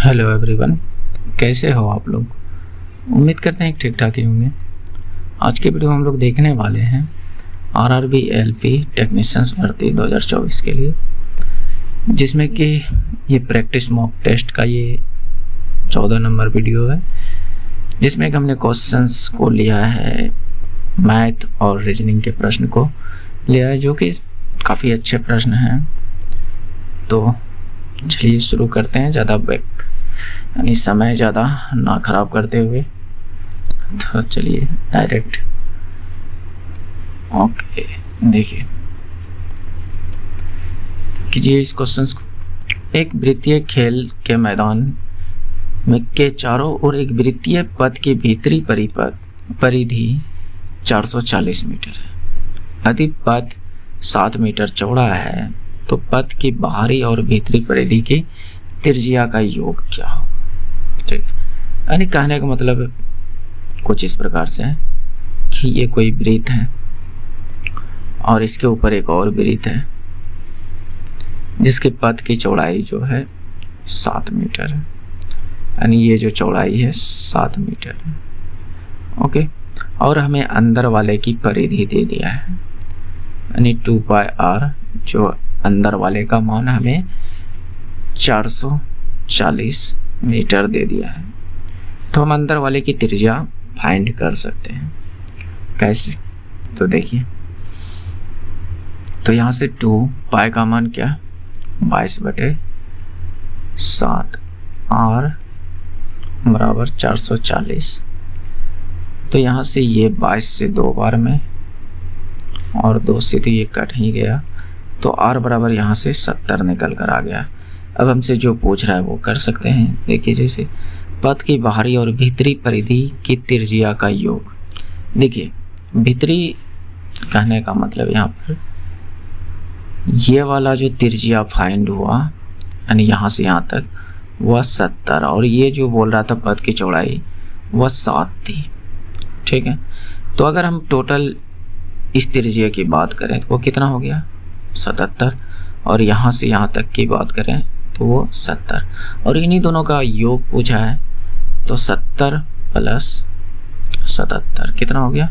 Hello everyone, कैसे हो आप लोग। उम्मीद करते हैं ठीक ठाक ही होंगे। आज के वीडियो हम लोग देखने वाले हैं आरआरबी एलपी टेक्नीशियंस भर्ती 2024 के लिए, जिसमें कि ये प्रैक्टिस मॉक टेस्ट का ये 14 नंबर वीडियो है, जिसमें कि हमने क्वेश्चंस को लिया है, मैथ और रीजनिंग के प्रश्न को लिया है, जो कि काफ़ी अच्छे प्रश्न हैं। तो चलिए शुरू करते हैं, ज़्यादा यानी समय ज़्यादा ना खराब करते हुए। तो चलिए डायरेक्ट ओके देखिए, कीजिए इस क्वेश्चन को। एक वृत्तीय खेल के मैदान में के चारों ओर एक वृत्तीय पथ की भीतरी परिधि 440 मीटर है। यदि पथ 7 मीटर चौड़ा है तो पथ की बाहरी और भीतरी परिधि की त्रिज्या का योग क्या होगा। ठीक है, यानी कहने का मतलब कुछ इस प्रकार से है कि ये कोई वृत्त है और इसके ऊपर एक और वृत्त है जिसके पथ की चौड़ाई जो है 7 मीटर है, यानी ये जो चौड़ाई है 7 मीटर है। ओके, और हमें अंदर वाले की परिधि दे दिया है, यानी 2πr, जो अंदर वाले का मान हमें 440 मीटर दे दिया है। तो हम अंदर वाले की त्रिज्या फाइंड कर सकते हैं। कैसे, तो देखिए, तो यहाँ से 2π का मान क्या, 22/7 r बराबर 440। तो यहाँ से ये 22 से 2 बार में और 2 से तो ये कट ही गया, तो r बराबर यहाँ से 70 निकल कर आ गया। अब हमसे जो पूछ रहा है वो कर सकते हैं। देखिए, जैसे पथ की बाहरी और भीतरी परिधि की त्रिज्या का योग। देखिए, भीतरी कहने का मतलब यहाँ पर ये वाला जो त्रिज्या फाइंड हुआ, यानी यहाँ से यहाँ तक, वह 70, और ये जो बोल रहा था पथ की चौड़ाई वह 7 थी। ठीक है, तो अगर हम टोटल इस त्रिज्या की बात करें तो वो कितना हो गया, 77, और यहाँ से यहाँ तक की बात करें तो वो 70, और इन्हीं दोनों का योग पूछा है। तो 70 प्लस 77 कितना हो गया,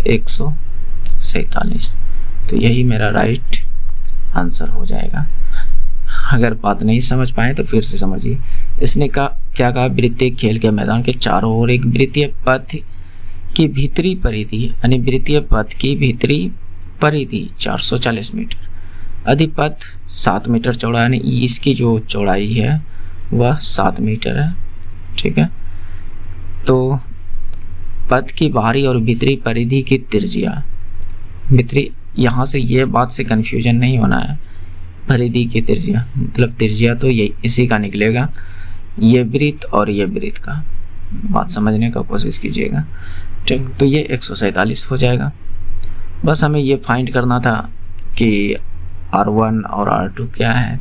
147। तो यही मेरा राइट आंसर हो जाएगा। अगर बात नहीं समझ पाए तो फिर से समझिए। इसने क्या कहा, वृत्तीय खेल के मैदान के चारों ओर एक वृत्तीय पथ की भीतरी परिधि, यानी वृत्तीय पथ की भीतरी परिधि 440 मीटर, अधिपथ 7 मीटर चौड़ा, यानी इसकी जो चौड़ाई है वह 7 मीटर है। ठीक है, तो पथ की बाहरी और भीतरी परिधि की त्रिज्या, भीतरी, यहाँ से ये बात से कंफ्यूजन नहीं होना है। परिधि की त्रिज्या मतलब त्रिज्या तो ये इसी का निकलेगा, ये वृत्त और ये वृत्त का, बात समझने का कोशिश कीजिएगा। ठीक, तो ये 147 हो जाएगा। बस हमें ये फाइंड करना था कि R1 और R2 क्या है,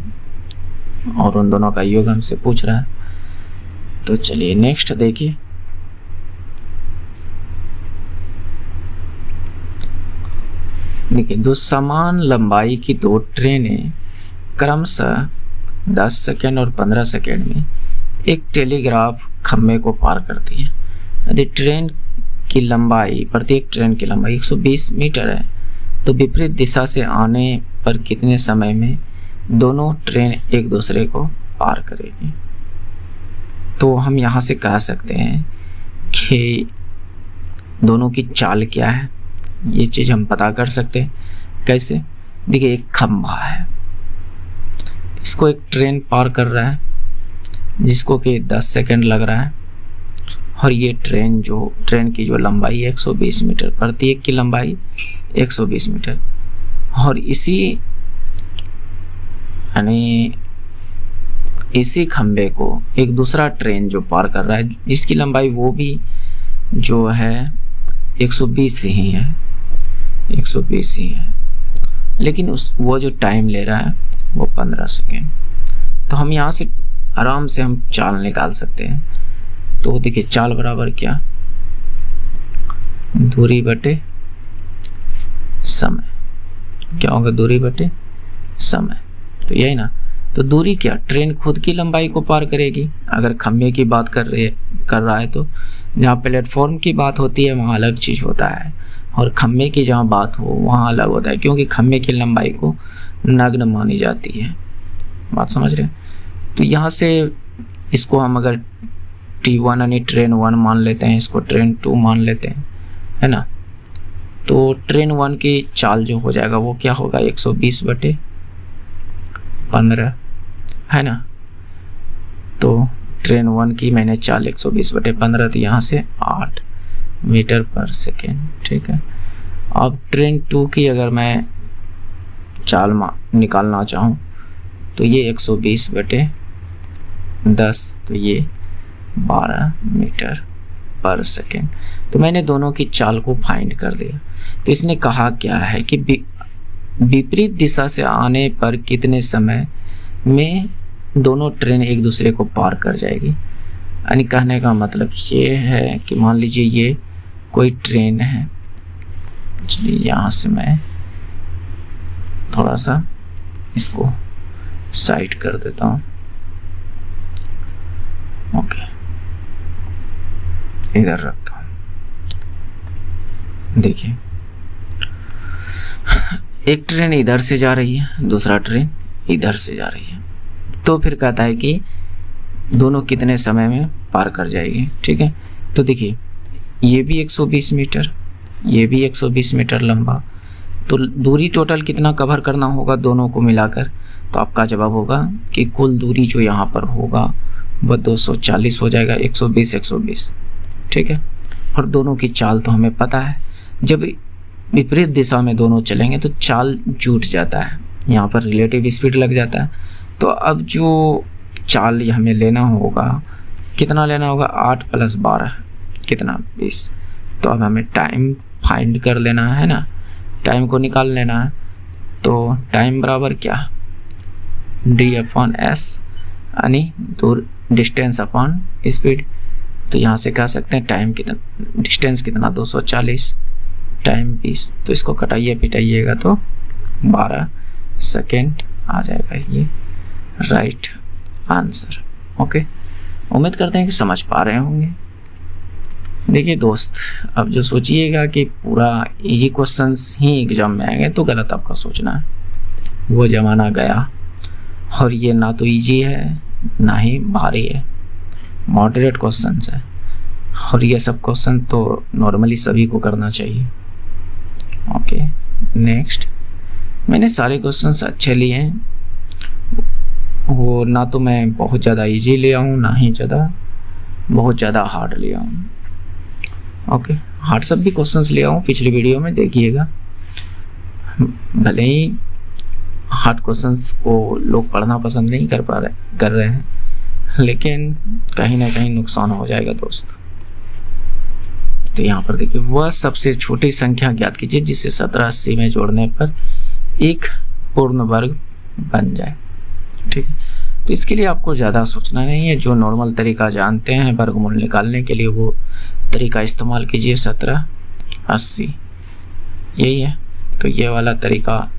और उन दोनों का योग हमसे पूछ रहा है। तो चलिए नेक्स्ट देखिए। देखिए, दो समान लंबाई की 2 ट्रेनें क्रमशः 10 सेकेंड और 15 सेकेंड में एक टेलीग्राफ खंभे को पार करती हैं। यदि ट्रेन की लंबाई, प्रत्येक ट्रेन की लंबाई 120 मीटर है, तो विपरीत दिशा से आने पर कितने समय में दोनों ट्रेन एक दूसरे को पार करेगी। तो हम यहाँ से कह सकते हैं कि दोनों की चाल क्या है, ये चीज़ हम पता कर सकते हैं। कैसे, देखिए, एक खंभा है, इसको एक ट्रेन पार कर रहा है जिसको कि 10 सेकेंड लग रहा है, और ये ट्रेन की जो लंबाई है 120 मीटर, प्रत्येक की लंबाई 120 मीटर, और इसी खंबे को एक दूसरा ट्रेन जो पार कर रहा है, जिसकी लंबाई वो भी जो है 120 ही है, 120 ही है, लेकिन वो जो टाइम ले रहा है वो 15 सेकेंड। तो हम यहाँ से आराम से हम चाल निकाल सकते हैं। तो देखिए, चाल बराबर क्या, दूरी बटे समय। क्या होगा, दूरी बटे समय, तो यही ना। तो दूरी क्या, ट्रेन खुद की लंबाई को पार करेगी अगर खम्भे की बात कर रहा है तो। जहाँ प्लेटफॉर्म की बात होती है वहाँ अलग चीज़ होता है, और खम्भे की जहाँ बात हो वहाँ अलग होता है, क्योंकि खम्भे की लंबाई को नग्न मानी जाती है। बात समझ रहे हैं? तो यहाँ से इसको हम अगर T1 यानी ट्रेन 1 मान लेते हैं, इसको ट्रेन 2 मान लेते हैं, है ना। तो ट्रेन 1 की चाल जो हो जाएगा वो क्या होगा, 120/15, है ना। तो ट्रेन 1 की मैंने चाल 120/15, तो यहाँ से 8 मीटर पर सेकेंड, ठीक है। अब ट्रेन 2 की अगर मैं चाल निकालना चाहूँ तो ये 120/10, तो ये 12 मीटर पर सेकेंड। तो मैंने दोनों की चाल को फाइंड कर दिया। तो इसने कहा क्या है कि विपरीत दिशा से आने पर कितने समय में दोनों ट्रेन एक दूसरे को पार कर जाएगी। यानी कहने का मतलब ये है कि मान लीजिए ये कोई ट्रेन है, चलिए यहाँ से मैं थोड़ा सा इसको साइड कर देता हूँ, ओके, इधर रखता हूँ। देखिए एक ट्रेन इधर से जा रही है, दूसरा ट्रेन इधर से जा रही है, तो फिर कहता है कि दोनों कितने समय में पार कर जाएगी, ठीक है। तो देखिए ये भी 120 मीटर, ये भी 120 मीटर लंबा, तो दूरी टोटल कितना कवर करना होगा दोनों को मिलाकर। तो आपका जवाब होगा कि कुल दूरी जो यहाँ पर होगा वह 240 हो जाएगा, 120, ठीक है। और दोनों की चाल तो हमें पता है, जब विपरीत दिशा में दोनों चलेंगे तो चाल जुट जाता है, यहाँ पर रिलेटिव स्पीड लग जाता है। तो अब जो चाल हमें लेना होगा, कितना लेना होगा, 8 + 12 कितना, 20। तो अब हमें टाइम फाइंड कर लेना है ना, टाइम को निकाल लेना है। तो टाइम बराबर क्या, D/S, यानी दूर, डिस्टेंस अपॉन स्पीड। तो यहाँ से कह सकते हैं टाइम कितना, डिस्टेंस कितना 240, टाइम 20। तो इसको कटाइए पिटाइएगा तो 12 सेकेंड आ जाएगा, ये राइट आंसर। ओके, उम्मीद करते हैं कि समझ पा रहे होंगे। देखिए दोस्त, अब जो सोचिएगा कि पूरा इजी क्वेश्चंस ही एग्जाम में आएंगे तो गलत आपका सोचना है। वो ज़माना गया, और ये ना तो इजी है ना ही भारी है, मॉडरेट क्वेश्चंस है, और ये सब क्वेश्चन तो नॉर्मली सभी को करना चाहिए। ओके नेक्स्ट, मैंने सारे क्वेश्चंस अच्छे लिए हैं, वो ना तो मैं बहुत ज़्यादा इजी लिया हूँ ना ही बहुत ज़्यादा हार्ड लिया हूँ। ओके, हार्ड सब भी क्वेश्चंस लिया हूँ, पिछली वीडियो में देखिएगा। भले ही हार्ड क्वेश्चंस को लोग पढ़ना पसंद नहीं कर रहे हैं, लेकिन कहीं ना कहीं नुकसान हो जाएगा दोस्त। तो यहाँ पर देखिए, वह सबसे छोटी संख्या ज्ञात कीजिए जिसे 17 80 में जोड़ने पर एक पूर्ण वर्ग बन जाए, ठीक है। तो इसके लिए आपको ज़्यादा सोचना नहीं है, जो नॉर्मल तरीका जानते हैं वर्गमूल निकालने के लिए वो तरीका इस्तेमाल कीजिए। 17 80 यही है। तो ये वाला तरीका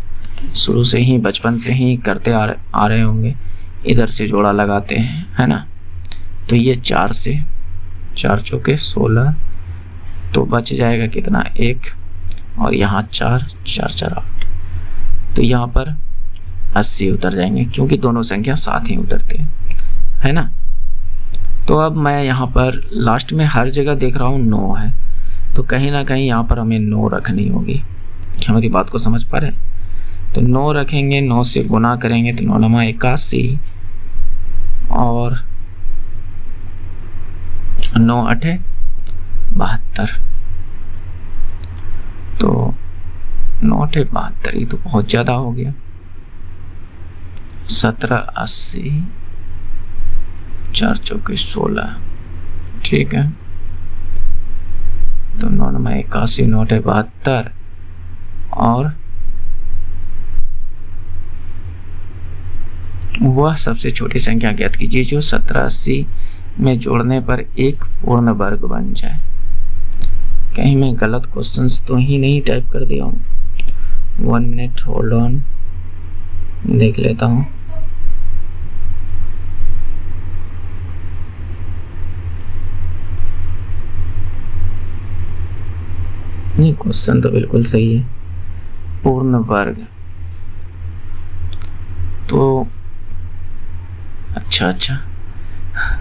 शुरू से ही, बचपन से ही करते आ रहे होंगे। इधर से जोड़ा लगाते हैं, है ना। तो ये 4 से 4 चौके 16, तो बच जाएगा कितना, 1, और यहाँ 4 4 4 8। तो यहाँ पर 80 उतर जाएंगे, क्योंकि दोनों संख्या साथ ही उतरते हैं, है ना। तो अब मैं यहाँ पर लास्ट में हर जगह देख रहा हूँ 9 है, तो कहीं ना कहीं यहाँ पर हमें 9 रखनी होगी। क्या हमारी बात को समझ पा रहे हैं? तो 9 रखेंगे, 9 से गुना करेंगे तो 9 9 81, और 9 8 72। तो 9 8 72, ये तो बहुत ज़्यादा हो गया। 17 80, 4 चौके 16, ठीक है। तो 9 9 81, 9 8 72, और वह सबसे छोटी संख्या ज्ञात कीजिए जो 17 80 में जोड़ने पर एक पूर्ण वर्ग बन जाए। कहीं मैं गलत क्वेश्चंस तो ही नहीं टाइप कर दिया हूँ। 1 मिनट होल्ड ऑन, देख लेता हूँ। क्वेश्चन तो बिल्कुल सही है। पूर्ण वर्ग तो अच्छा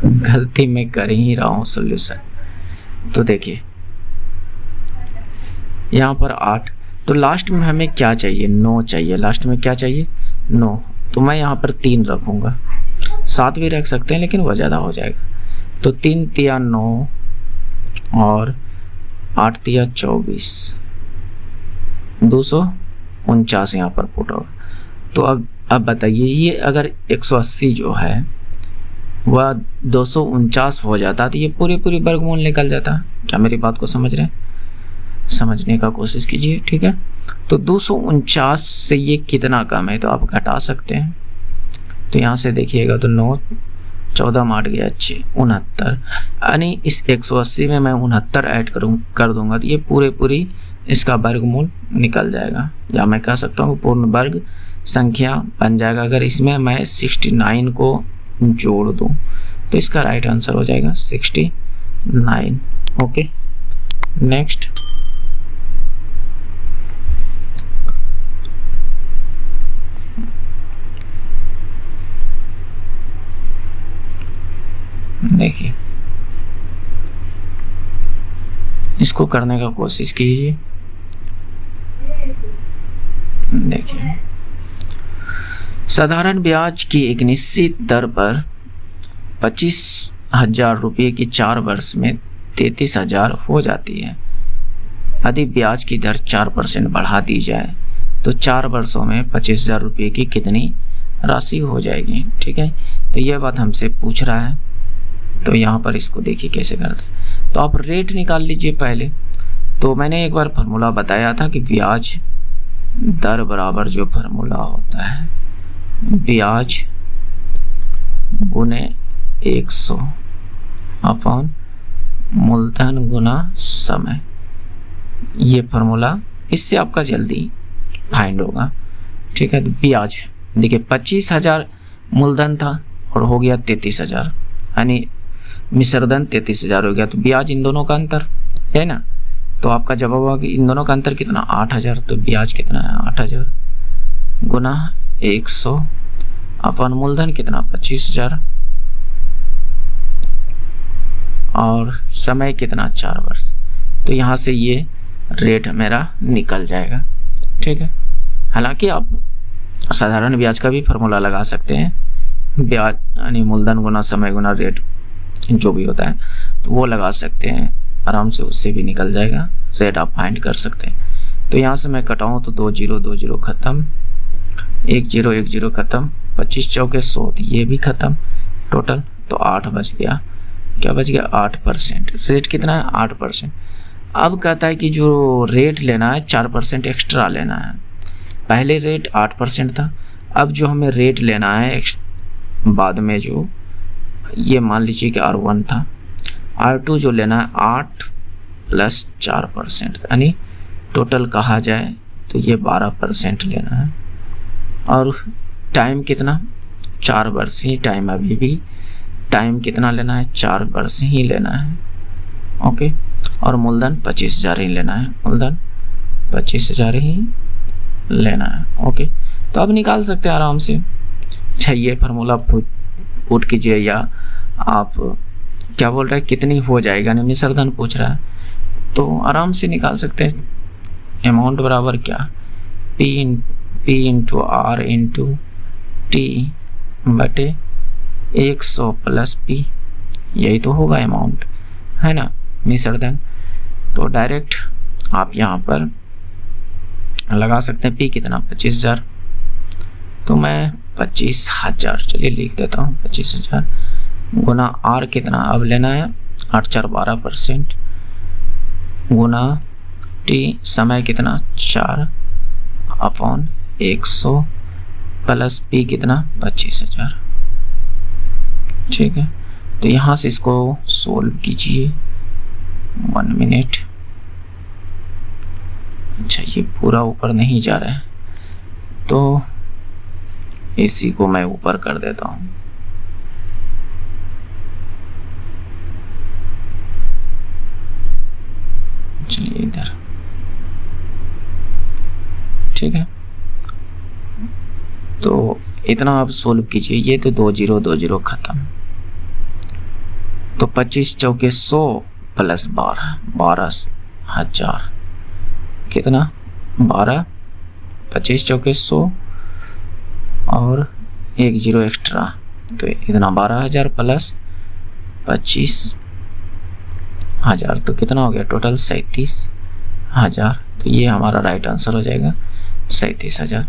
गलती मैं कर ही रहा हूँ सॉल्यूशन। तो देखिए यहाँ पर 8, तो लास्ट में हमें क्या चाहिए, 9 चाहिए। लास्ट में क्या चाहिए, 9। तो मैं यहाँ पर 3 रखूँगा, 7 भी रख सकते हैं लेकिन वह ज़्यादा हो जाएगा। तो 3 तिया 9 और 8 तिया 24, 249 यहाँ पर पुट होगा। तो अब बताइए, ये अगर 180 जो है वह 249 हो जाता तो ये पूरी वर्गमूल निकल जाता। क्या मेरी बात को समझ रहे हैं? समझने का कोशिश कीजिए, ठीक है। तो 249 से ये कितना कम है तो आप घटा सकते हैं। तो यहाँ से देखिएगा तो 9 14 8 गया 6 69, यानी इस 180 में मैं 69 ऐड कर दूंगा तो ये पूरी इसका वर्गमूल निकल जाएगा, या मैं कह सकता हूँ पूर्ण वर्ग संख्या बन जाएगा। अगर इसमें मैं 69 को जोड़ दूं तो इसका राइट आंसर हो जाएगा 69। ओके, नेक्स्ट देखिए, इसको करने का कोशिश कीजिए। देखिए, साधारण ब्याज की एक निश्चित दर पर 25,000 रुपये की 4 वर्ष में 33,000 हो जाती है। यदि ब्याज की दर 4% बढ़ा दी जाए तो 4 वर्षों में 25,000 रुपये की कितनी राशि हो जाएगी। ठीक है, तो यह बात हमसे पूछ रहा है। तो यहाँ पर इसको देखिए कैसे करते। तो आप रेट निकाल लीजिए पहले। तो मैंने एक बार फार्मूला बताया था कि ब्याज दर बराबर जो फार्मूला होता है ब्याज गुने 100 अपॉन मूलधन गुना समय, ये फार्मूला, इससे आपका जल्दी फाइंड होगा। ठीक है, तो ब्याज देखिए 25,000 मूलधन था और हो गया 33,000, यानी मिश्रधन 33,000 हो गया। तो ब्याज इन दोनों का अंतर है ना, तो आपका जवाब होगा कि इन दोनों का अंतर कितना, 8,000। तो ब्याज कितना है 8,000 गुना 100 अपन मूलधन कितना 25,000 और समय कितना 4 वर्ष। तो यहाँ से ये रेट मेरा निकल जाएगा। ठीक है, हालांकि आप साधारण ब्याज का भी फार्मूला लगा सकते हैं, ब्याज यानी मूलधन गुना समय गुना रेट जो भी होता है तो वो लगा सकते हैं आराम से, उससे भी निकल जाएगा, रेट आप फाइंड कर सकते हैं। तो यहाँ से मैं कटाऊँ तो 2 0 2 0 खत्म, 1 0 1 0 खत्म, 25 चौके 100 ये भी खत्म, टोटल तो 8 बच गया। क्या बच गया 8%। रेट कितना है 8%। अब कहता है कि जो रेट लेना है 4% एक्स्ट्रा लेना है। पहले रेट 8% था, अब जो हमें रेट लेना है बाद में जो ये मान लीजिए कि R1 था, R2 जो लेना है 8 + 4%, यानी टोटल कहा जाए तो ये 12% लेना है। और टाइम कितना 4 वर्ष ही टाइम, अभी भी टाइम कितना लेना है 4 वर्ष ही लेना है। ओके, और मूलधन 25,000 ही लेना है, मूलधन 25,000 ही लेना है। ओके, तो अब निकाल सकते हैं आराम से। चाहिए फार्मूला पुट कीजिए, या आप क्या बोल रहे हैं कितनी हो जाएगा, नहीं मिश्रधन पूछ रहा है तो आराम से निकाल सकते हैं। अमाउंट बराबर क्या, P into R into T बटे 100 + P, यही तो होगा अमाउंट, है ना, मिश्रधन। तो डायरेक्ट आप यहाँ पर लगा सकते हैं P कितना 25,000, तो मैं 25,000 चलिए लिख देता हूँ 25,000 गुना R कितना अब लेना है 8 4 12% गुना T समय कितना 4 अपॉन 100 + P कितना 25,000। ठीक है, तो यहाँ से इसको सोल्व कीजिए 1 मिनट। अच्छा, ये पूरा ऊपर नहीं जा रहा है तो इसी को मैं ऊपर कर देता हूँ। चलिए इधर ठीक है, तो इतना आप सोल्व कीजिए। ये तो 2 0 2 0 खत्म। तो 25 चौके 100 प्लस 12 12,000 कितना 12, 25 चौके 100 और 1 0 एक्स्ट्रा, तो इतना 12,000 प्लस 25,000, तो कितना हो गया टोटल 37,000। तो ये हमारा राइट आंसर हो जाएगा 37,000।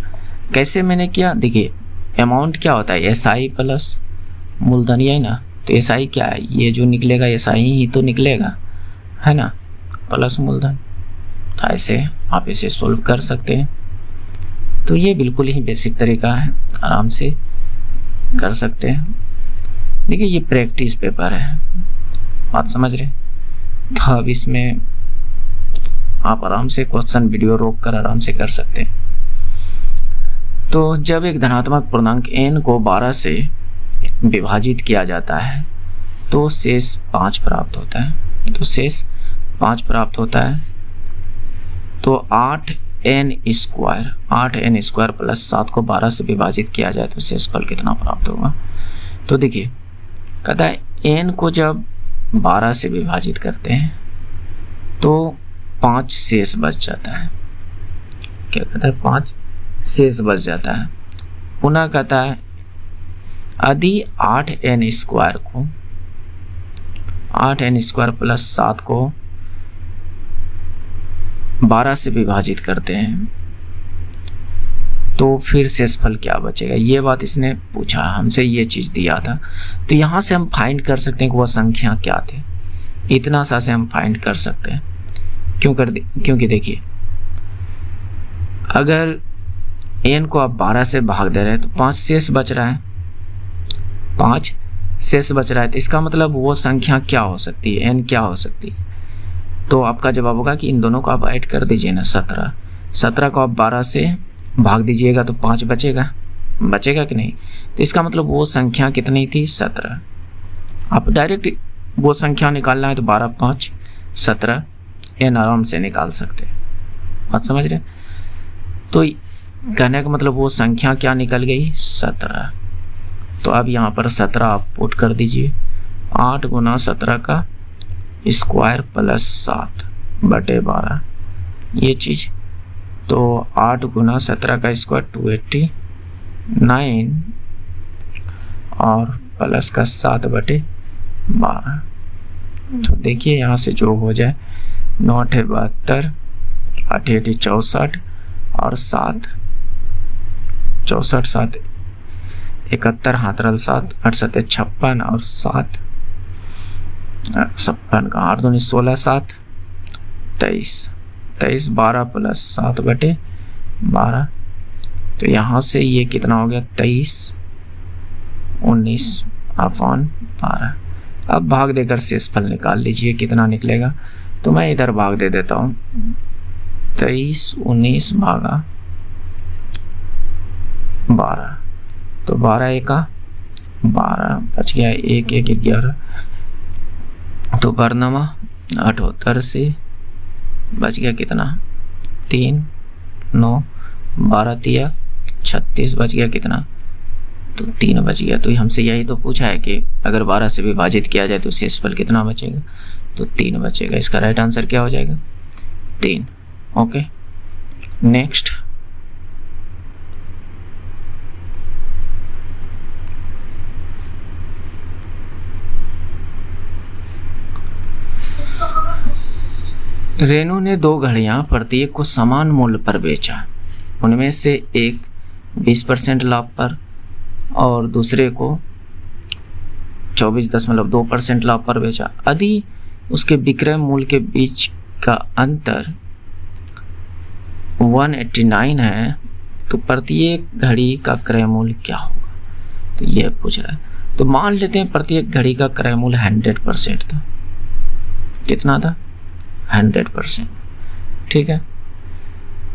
कैसे मैंने किया, देखिए अमाउंट क्या होता है, SI प्लस मूलधन, ये है ना, तो SI क्या है, ये जो निकलेगा SI ही तो निकलेगा, है ना, प्लस मूलधन। तो ऐसे आप इसे सोल्व कर सकते हैं। तो ये बिल्कुल ही बेसिक तरीका है, आराम से कर सकते हैं। देखिए ये प्रैक्टिस पेपर है, बात समझ रहे। तो अब इसमें आप आराम से क्वेश्चन वीडियो रोक कर आराम से कर सकते हैं। तो जब एक धनात्मक पूर्णांक n को 12 से विभाजित किया जाता है तो शेष 5 प्राप्त होता है। तो शेष 5 प्राप्त होता है। तो 8n स्क्वायर प्लस 7 को 12 से विभाजित किया जाए तो शेषफल कितना प्राप्त होगा। तो देखिए कहता है n को जब 12 से विभाजित करते हैं तो 5 शेष बच जाता है। क्या कहता है, 5 शेष बच जाता है। पुनः कहता है यदि 8n स्क्वायर प्लस 7 को 12 से विभाजित करते हैं तो फिर शेषफल क्या बचेगा। ये बात इसने पूछा हमसे, ये चीज दिया था। तो यहाँ से हम फाइंड कर सकते हैं कि वह संख्या क्या थी। इतना सा से हम फाइंड कर सकते हैं। क्योंकि देखिए अगर n को आप 12 से भाग दे रहे हैं तो 5 शेष बच रहा है, 5 शेष बच रहा है। तो इसका मतलब वो संख्या क्या हो सकती है, n क्या हो सकती है। तो आपका जवाब होगा कि इन दोनों को आप ऐड कर दीजिए ना, 17 को आप 12 से भाग दीजिएगा तो 5 बचेगा कि नहीं। तो इसका मतलब वो संख्या कितनी थी, 17। आप डायरेक्ट वो संख्या निकालना है तो 12 5 17 n आराम से निकाल सकते हैं, बात समझ रहे। तो कहने का मतलब वो संख्या क्या निकल गई, 17। तो अब यहाँ पर 17 आप पुट कर दीजिए। 8 गुना 17 का स्क्वायर प्लस 7 बटे 12 ये चीज। तो 8 गुना 17 का स्क्वायर 289 और प्लस का 7 बटे 12। तो देखिए यहाँ से जो हो जाए 9 8 72 8 8 64 और 7 64 7 71 हाथ रल 7 8 7 56 और 7 56 का 8 दूनी 16 7 23 23 12 प्लस 7 बटे 12। तो यहाँ से ये कितना हो गया 23 19 अपॉन 12। अब भाग देकर शेषफल निकाल लीजिए कितना निकलेगा। तो मैं इधर भाग दे देता हूँ 23 19 भागा 12। तो 12 एका 12 बच गया 1 1 11। तो बरनमा 78 से बच गया कितना 3 9 12 तिया 36 बच गया कितना, तो 3 बच गया। तो हमसे यही तो पूछा है कि अगर 12 से विभाजित किया जाए तो शेषफल कितना बचेगा, तो 3 बचेगा। इसका राइट आंसर क्या हो जाएगा 3। Okay next. रेनू ने 2 घड़ियां प्रत्येक को समान मूल्य पर बेचा। उनमें से एक 20% लाभ पर और दूसरे को 24.2% लाभ पर बेचा। यदि उसके विक्रय मूल्य के बीच का अंतर 189 है तो प्रत्येक घड़ी का क्रय मूल्य क्या होगा। तो यह पूछ रहा है। तो मान लेते हैं प्रत्येक घड़ी का क्रय मूल्य 100% था। कितना था 100%, ठीक है।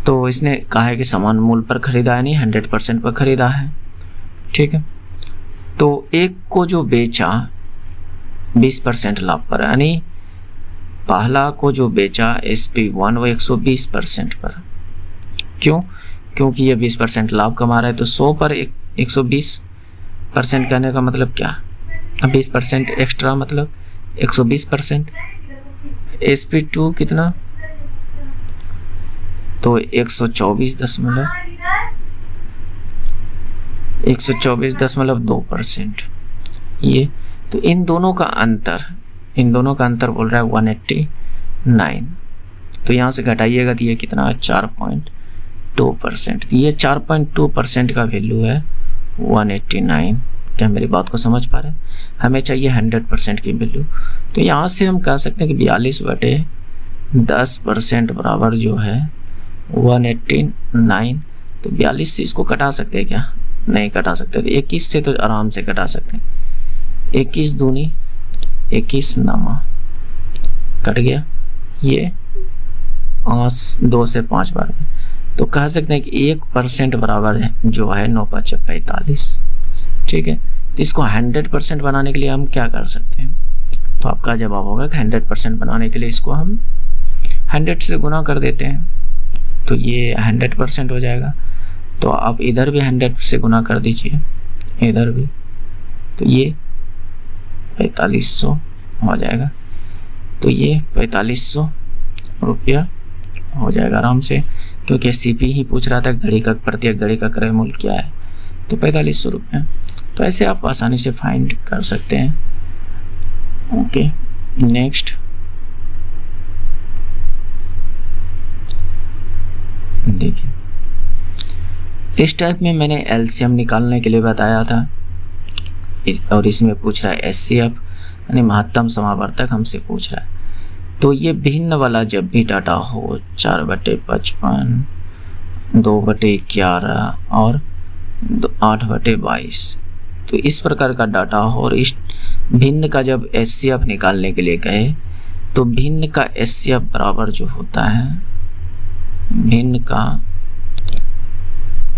तो इसने कहा है कि समान मूल्य पर खरीदा है, नहीं 100% पर खरीदा है, ठीक है। तो एक को जो बेचा 20% लाभ पर, यानी पहला को जो बेचा SP1 वो 120% पर। क्यों, क्योंकि ये 20% लाभ कमा रहा है, तो 100 पर 120% कहने का मतलब क्या, 20% एक्स्ट्रा मतलब 120%। SP2 कितना, तो 124.2%। ये तो इन दोनों का अंतर बोल रहा है 189। तो यहाँ से घटाइएगा तो ये कितना है 4.2%। तो ये 4.2% का वैल्यू है 189। क्या मेरी बात को समझ पा रहे हैं? हमें चाहिए 100% की वैल्यू। तो यहाँ से हम कह सकते हैं कि 42/10% बराबर जो है 189। तो 42 से इसको कटा सकते हैं क्या? नहीं कटा सकते। तो 21 से तो आराम से कटा सकते हैं। 21 दूनी 21 नामा कट गया, ये 2 से 5 बार में। तो कह सकते हैं कि 1% बराबर है जो है 9×5=45। ठीक है, तो इसको 100% बनाने के लिए हम क्या कर सकते हैं? तो आपका जवाब होगा कि 100% बनाने के लिए इसको हम 100 से गुना कर देते हैं, तो ये 100% हो जाएगा। तो आप इधर भी 100 से गुना कर दीजिए, इधर भी, तो ये 4500 हो जाएगा। तो ये 4500 रुपया हो जाएगा आराम से, क्योंकि सीपी ही पूछ रहा था घड़ी का, प्रत्येक घड़ी का क्रय मूल्य क्या है, तो 4500 रुपया। तो ऐसे आप आसानी से फाइंड कर सकते हैं। ओके, नेक्स्ट देखिए, इस टाइप में मैंने एलसीएम निकालने के लिए बताया था, और इसमें पूछ रहा है एचसीएफ यानी महत्तम समावर्तक हमसे पूछ रहा है। तो ये भिन्न वाला जब भी डाटा हो 4/55, 2/11 और 8/22, तो इस प्रकार का डाटा हो, और इस भिन्न का जब एचसीएफ निकालने के लिए कहे तो भिन्न का एचसीएफ बराबर जो होता है, भिन्न का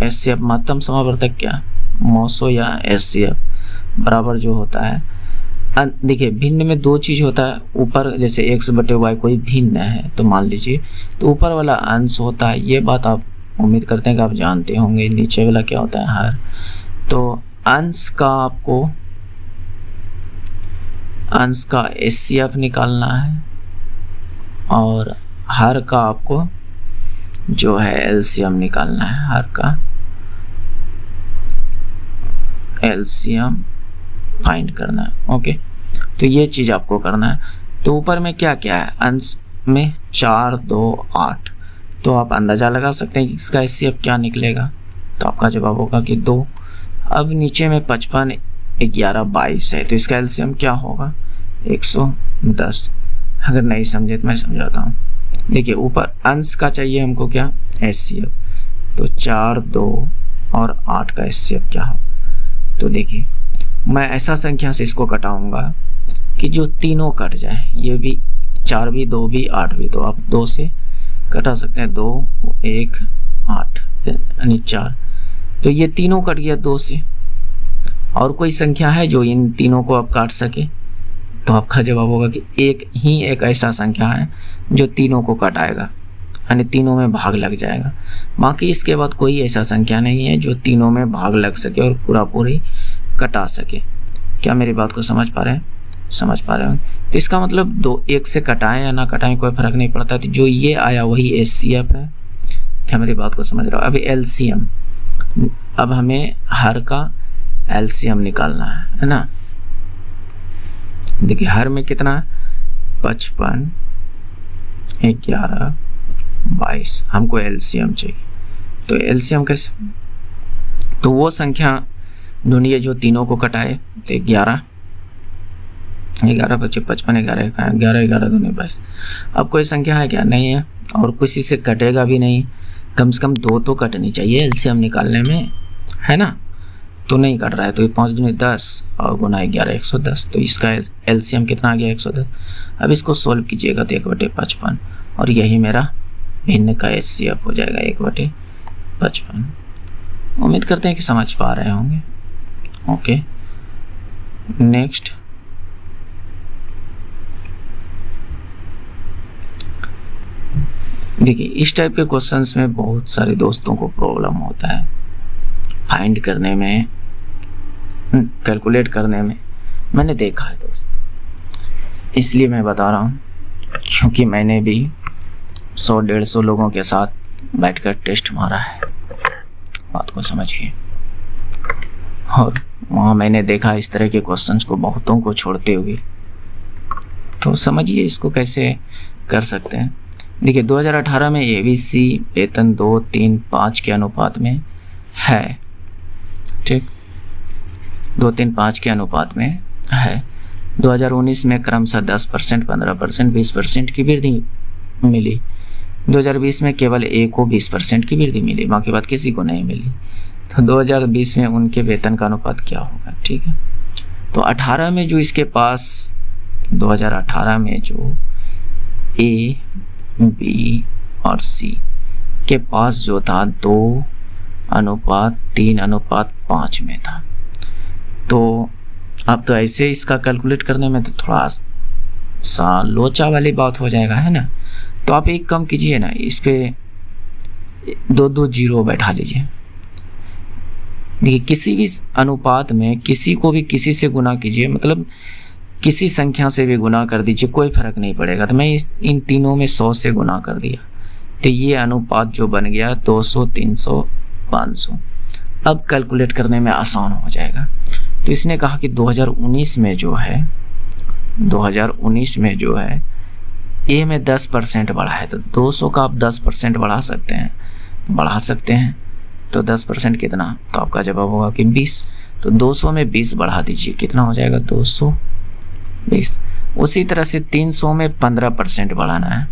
एचसीएफ महत्तम समावर्तक क्या मोसो या एचसीएफ बराबर जो होता है, देखिए भिन्न में दो चीज होता है। ऊपर जैसे x/y कोई भिन्न है तो मान लीजिए, तो ऊपर वाला अंश होता है, ये बात आप उम्मीद करते हैं कि आप जानते होंगे। नीचे वाला क्या होता है हर। तो अंश का आपको अंश का एचसीएफ निकालना है, और हर का आपको जो है एलसीएम निकालना है, हर का एलसीएम फाइंड करना है। ओके, तो ये चीज आपको करना है। तो ऊपर में क्या क्या है, अंश में 4, 2, 8, तो आप अंदाजा लगा सकते हैं कि इसका एचसीएफ क्या निकलेगा। तो आपका जवाब होगा कि 2। अब नीचे में 55, 11, 22 है, तो इसका एलसीएम क्या होगा 110। अगर नहीं समझे तो मैं समझाता हूँ। देखिए ऊपर अंश का चाहिए हमको क्या एचसीएफ, तो 4, 2 और 8 का एचसीएफ क्या हो। तो देखिए मैं ऐसा संख्या से इसको कटाऊंगा कि जो तीनों कट जाए, ये भी 4 भी, 2 भी, 8 भी, तो आप 2 से कटा सकते हैं। 2, 1, 8 यानी 4, तो ये तीनों कट गया 2 से। और कोई संख्या है जो इन तीनों को आप काट सके, तो आपका जवाब होगा कि एक ऐसा संख्या है जो तीनों को काटाएगा, यानी तीनों में भाग लग जाएगा। बाकी इसके बाद कोई ऐसा संख्या नहीं है जो तीनों में भाग लग सके और पूरी कटा सके। क्या मेरी बात को समझ पा रहे हैं? समझ पा रहे हो? तो इसका मतलब 1 से कटाएं या ना कटाएं कोई फर्क नहीं पड़ता। तो जो ये आया वही एचसीएफ है। क्या मेरी बात को समझ रहे हो? अभी एलसीएम, अब हमें हर का एलसीएम निकालना है ना। देखिए हर में कितना है 55, 11, 22, हमको एलसीएम चाहिए। तो एलसीएम कैसे, तो वो संख्या ढूंढिए जो तीनों को कटाए। तो 11, 55, 11, 11, 2, 22। अब कोई संख्या है क्या? नहीं है, और किसी से कटेगा भी नहीं। कम से कम 2 तो कटनी चाहिए एलसीएम निकालने में, है ना। तो नहीं कट रहा है, तो 5 दूनी 10 और गुना 11 110। तो इसका एलसीएम कितना आ गया 110। अब इसको सोल्व कीजिएगा तो 1/55, और यही मेरा भिन्न का एचसीएफ हो जाएगा 1/55। उम्मीद करते हैं कि समझ पा रहे होंगे। ओके, नेक्स्ट देखिए इस टाइप के क्वेश्चंस में बहुत सारे दोस्तों को प्रॉब्लम होता है फाइंड करने में, कैलकुलेट करने में। मैंने देखा है दोस्त, इसलिए मैं बता रहा हूँ, क्योंकि मैंने भी 100-150 लोगों के साथ बैठकर टेस्ट मारा है। बात को समझिए। और वहाँ मैंने देखा इस तरह के क्वेश्चंस को बहुतों को छोड़ते हुए। तो समझिए इसको कैसे कर सकते हैं। देखिए 2018 में ABC वेतन 2, 3, 5 के अनुपात में है, ठीक, 2, 3, 5 के अनुपात में है। 2019 में क्रमशः 10%, 15%, 20% की वृद्धि मिली। 2020 में केवल A को 20% की वृद्धि मिली, बाकी बात किसी को नहीं मिली। तो 2020 में उनके वेतन का अनुपात क्या होगा, ठीक है। तो 18 में जो इसके पास 2018 में जो A, B और C के पास जो था 2:3:5 में था। तो अब तो ऐसे इसका कैलकुलेट करने में तो थोड़ा सा लोचा वाली बात हो जाएगा, है ना। तो आप एक काम कीजिए ना, इस पे 2 जीरो बैठा लीजिए। देखिए किसी भी अनुपात में किसी को भी किसी से गुना कीजिए, मतलब किसी संख्या से भी गुना कर दीजिए, कोई फर्क नहीं पड़ेगा। तो मैं इन तीनों में 100 से गुना कर दिया, तो ये अनुपात जो बन गया 200, 300, 500। अब कैलकुलेट करने में आसान हो जाएगा। तो इसने कहा कि 2019 में जो है A में 10% बढ़ा है, तो 200 का आप 10% बढ़ा सकते हैं। तो 10% कितना, तो आपका जवाब होगा कि 20। तो 200 में 20 बढ़ा दीजिए, कितना हो जाएगा 220। उसी तरह से 300 में 15% बढ़ाना है,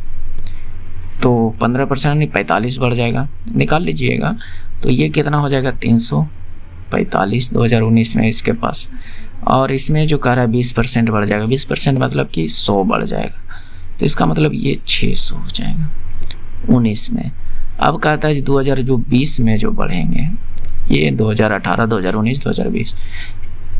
तो 15% नहीं 45 बढ़ जाएगा, निकाल लीजिएगा। तो ये कितना हो जाएगा 345 2019 में इसके पास। और इसमें जो कह रहा है 20% बढ़ जाएगा, 20% मतलब कि 100 बढ़ जाएगा, तो इसका मतलब ये 600 हो जाएगा 19 में। अब कहता है 2020 में जो बढ़ेंगे, ये 2018, 2019, 2020,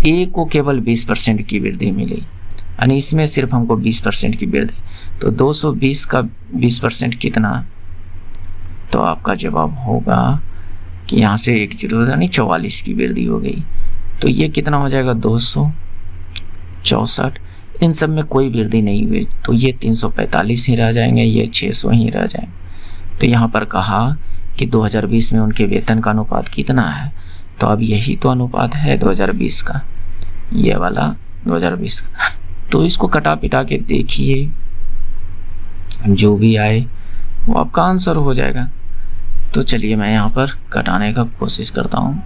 A को केवल 20% की वृद्धि मिली, यानी इसमें सिर्फ हमको 20% की वृद्धि। तो 220 का 20% कितना, तो आपका जवाब होगा कि यहाँ से 1 जीरो यानी 44 की वृद्धि हो गई। तो ये कितना हो जाएगा 264। इन सब में कोई वृद्धि नहीं हुई, तो ये 345 ही रह जाएंगे, ये 600 ही रह जाएंगे। तो यहाँ पर कहा कि 2020 में उनके वेतन का अनुपात कितना है, तो अब यही तो अनुपात है 2020 का, ये वाला 2020 का। तो इसको कटा पिटा के देखिए, जो भी आए वो आपका आंसर हो जाएगा। तो चलिए मैं यहाँ पर कटाने का कोशिश करता हूँ।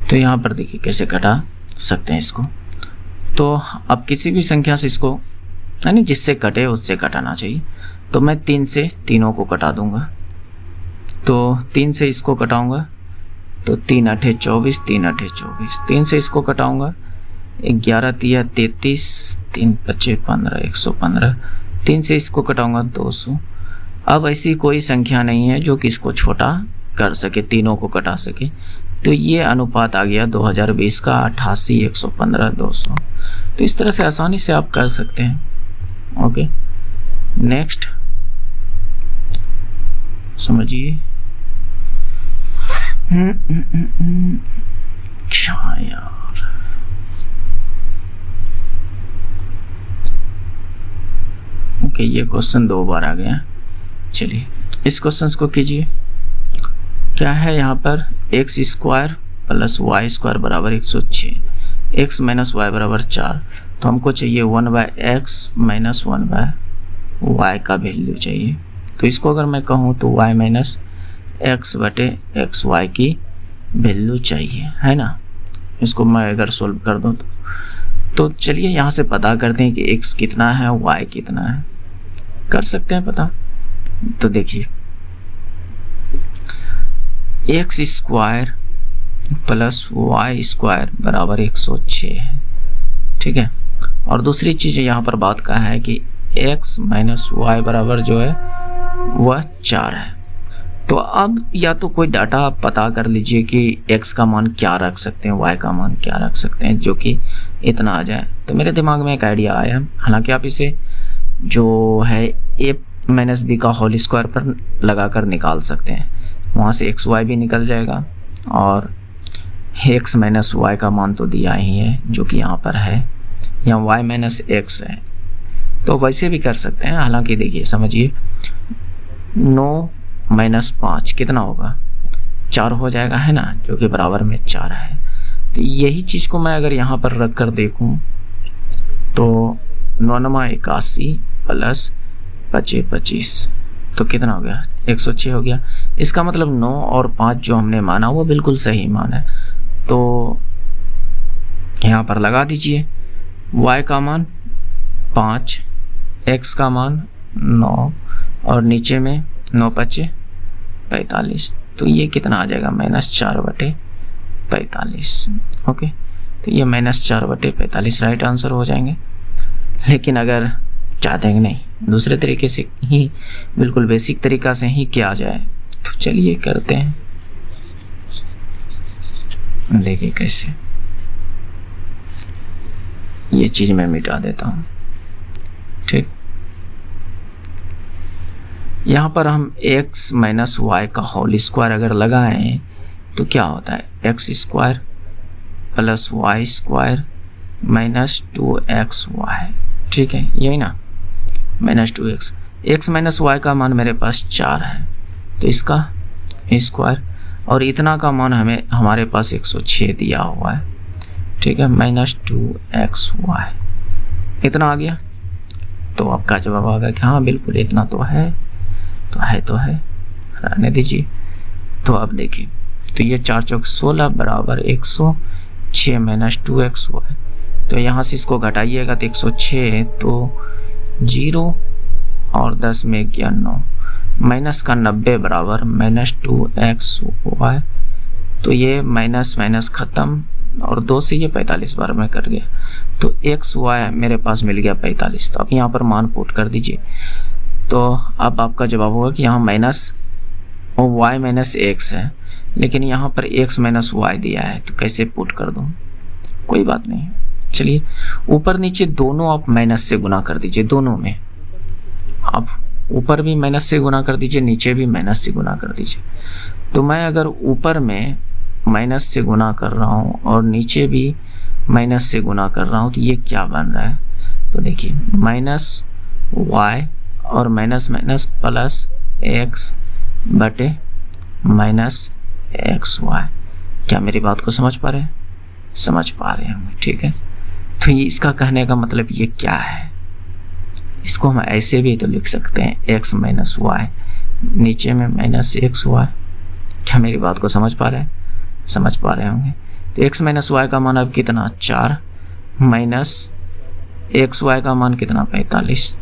तो यहाँ पर देखिए कैसे कटा सकते हैं इसको। तो अब किसी भी संख्या से इसको, यानी जिससे कटे उससे कटाना चाहिए। तो मैं 3 से तीनों को कटा दूंगा। तो 3 से इसको कटाऊंगा, तो 3 8 24, 3 8 24। 3 से इसको कटाऊंगा, 11 3 33, 3 5 15, 115। 3 से इसको कटाऊंगा 200। अब ऐसी कोई संख्या नहीं है जो कि इसको छोटा कर सके, तीनों को कटा सके। तो ये अनुपात आ गया 2020 का 88, 115, 200। तो इस तरह से आसानी से आप कर सकते हैं। ओके, नेक्स्ट समझिए। क्या यार, ओके ये क्वेश्चन 2 बार आ गया। चलिए इस क्वेश्चन को कीजिए। क्या है यहाँ पर, x square plus y square बराबर 106, x माइनस वाई बराबर 4। तो हमको चाहिए 1/x माइनस 1/y का वैल्यू चाहिए। तो इसको अगर मैं कहूँ तो y माइनस x बटे xy की वैल्यू चाहिए, है ना। इसको मैं अगर सोल्व कर दूँ तो चलिए यहाँ से पता करते हैं कि x कितना है, y कितना है। कर सकते हैं पता। तो देखिए x square plus y square बराबर 106 है, ठीक है। और दूसरी चीज़ यहाँ पर बात का है कि x माइनस वाई बराबर जो है वह 4 है। तो अब या तो कोई डाटा आप पता कर लीजिए कि x का मान क्या रख सकते हैं, y का मान क्या रख सकते हैं, जो कि इतना आ जाए। तो मेरे दिमाग में एक आइडिया आया, हालांकि आप इसे जो है माइनस बी का होल स्क्वायर पर लगाकर निकाल सकते हैं। वहाँ से एक्स वाई भी निकल जाएगा और एक्स माइनस वाई का मान तो दिया ही है जो कि यहाँ पर है, यहाँ वाई माइनस एक्स है, तो वैसे भी कर सकते हैं। हालांकि देखिए समझिए 9 माइनस 5 कितना होगा, 4 हो जाएगा है ना, जो कि बराबर में 4 है। तो यही चीज़ को मैं अगर यहाँ पर रख कर देखूँ तो 9 81 प्लस 25 25 तो कितना हो गया, 106 हो गया। इसका मतलब 9 और 5 जो हमने माना वो बिल्कुल सही मान है। तो यहाँ पर लगा दीजिए y का मान 5, x का मान 9 और नीचे में 9 5 45, तो ये कितना आ जाएगा, -4/45। ओके, तो ये -4/45 राइट आंसर हो जाएंगे। लेकिन अगर चाहते हैं कि नहीं दूसरे तरीके से ही, बिल्कुल बेसिक तरीका से ही किया जाए, तो चलिए करते हैं। देखिए कैसे, ये चीज मैं मिटा देता हूँ। ठीक, यहाँ पर हम x माइनस वाई का होल स्क्वायर अगर लगाएं तो क्या होता है, x square plus y square minus 2xy। ठीक है, यही ना, -2x। x माइनस वाई का मान मेरे पास 4 है, तो इसका स्क्वायर, और इतना का मान हमारे पास 106 दिया हुआ है। ठीक है, -2xy इतना आ गया। तो आपका जवाब आ गया कि हाँ बिल्कुल इतना तो है, तो है, रहने दीजिए। तो अब देखिए, तो ये 4 चौक 16 बराबर 106 माइनस 2xy। तो यहाँ से इसको घटाइएगा तो 106, तो 0 और 10 में 9, माइनस का 90 बराबर -2xy। तो ये माइनस माइनस खत्म और 2 से ये 45 बार में कट गया, तो xy मेरे पास मिल गया 45। तो अब यहाँ पर मान पुट कर दीजिए, तो अब आपका जवाब होगा कि यहाँ माइनस और y माइनस x है, लेकिन यहाँ पर x माइनस y दिया है, तो कैसे पुट कर दूँ, कोई बात नहीं। चलिए ऊपर नीचे दोनों आप माइनस से गुना कर दीजिए, दोनों में आप ऊपर भी माइनस से गुना कर दीजिए, नीचे भी माइनस से गुना कर दीजिए। तो मैं अगर ऊपर में माइनस से गुना कर रहा हूँ और नीचे भी माइनस से गुना कर रहा हूँ, तो ये क्या बन रहा है, तो देखिए माइनस वाई और माइनस माइनस प्लस एक्स बटे माइनस एक्स वाई। क्या मेरी बात को समझ पा रहे हैं, समझ पा रहे हैं, ठीक है। तो ये इसका कहने का मतलब ये क्या है, इसको हम ऐसे भी तो लिख सकते हैं, x माइनस वाई, नीचे में माइनस एक्स वाई। क्या मेरी बात को समझ पा रहे हैं, समझ पा रहे होंगे। तो x माइनस वाई का मान अब कितना, 4 माइनस एक्स वाई का मान कितना, 45।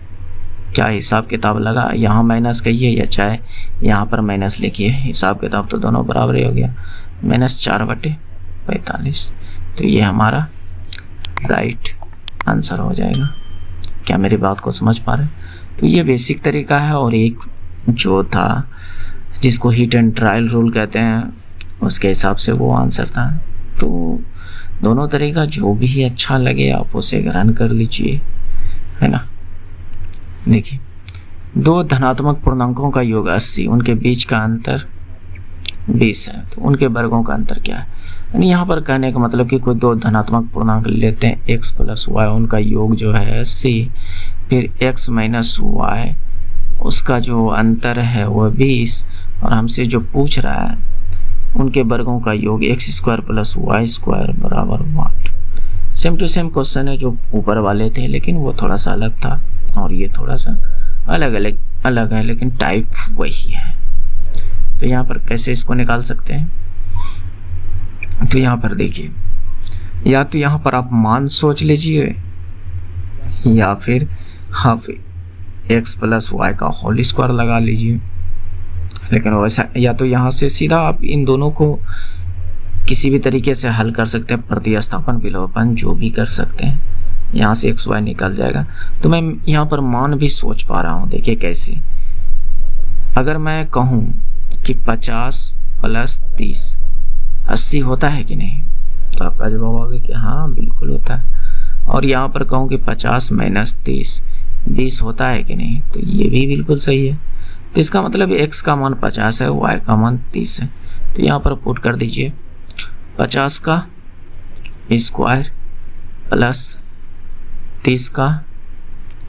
क्या हिसाब किताब लगा, यहाँ माइनस कहिए या चाहे यहाँ पर माइनस लिखिए, हिसाब किताब तो दोनों बराबर ही हो गया, -4/45। तो ये हमारा राइट आंसर हो जाएगा। क्या मेरी बात को समझ पा रहे हैं। तो ये बेसिक तरीका है, और एक जो था जिसको हिट एंड ट्रायल रूल कहते हैं, उसके हिसाब से वो आंसर था। तो दोनों तरीका जो भी अच्छा लगे आप उसे ग्रहण कर लीजिए, है ना। देखिए, 2 धनात्मक पूर्णांकों का योग 80, उनके बीच का अंतर 20 है, तो उनके वर्गों का अंतर क्या है। यानी यहाँ पर कहने का मतलब कि कोई 2 धनात्मक पूर्णांक लेते हैं x प्लस वाई, उनका योग जो है 80, फिर x माइनस वाई, उसका जो अंतर है वो 20, और हमसे जो पूछ रहा है उनके वर्गों का योग x square plus y square बराबर 1। सेम टू सेम क्वेश्चन है जो ऊपर वाले थे, लेकिन वो थोड़ा सा अलग था और ये थोड़ा सा अलग है, लेकिन टाइप वही है। तो यहाँ पर कैसे इसको निकाल सकते हैं, तो यहाँ पर देखिए, या तो यहाँ पर आप मान सोच लीजिए, या फिर हाफ x प्लस वाई का होल स्क्वायर लगा लीजिए। लेकिन वैसा, या तो यहाँ से सीधा आप इन दोनों को किसी भी तरीके से हल कर सकते हैं, प्रतिस्थापन विलोपन जो भी कर सकते हैं, यहाँ से x y निकल जाएगा। तो मैं यहाँ पर मान भी सोच पा रहा हूँ। देखिए कैसे, अगर मैं कहूँ कि 50 प्लस 30 80 होता है कि नहीं, तो आपका जवाब होगा कि हाँ बिल्कुल होता है। और यहाँ पर कहूँ कि 50 माइनस 30 20 होता है कि नहीं, तो ये भी बिल्कुल सही है। तो इसका मतलब x का मान 50 है, y का मान 30 है। तो यहाँ पर पुट कर दीजिए 50 का स्क्वायर प्लस 30 का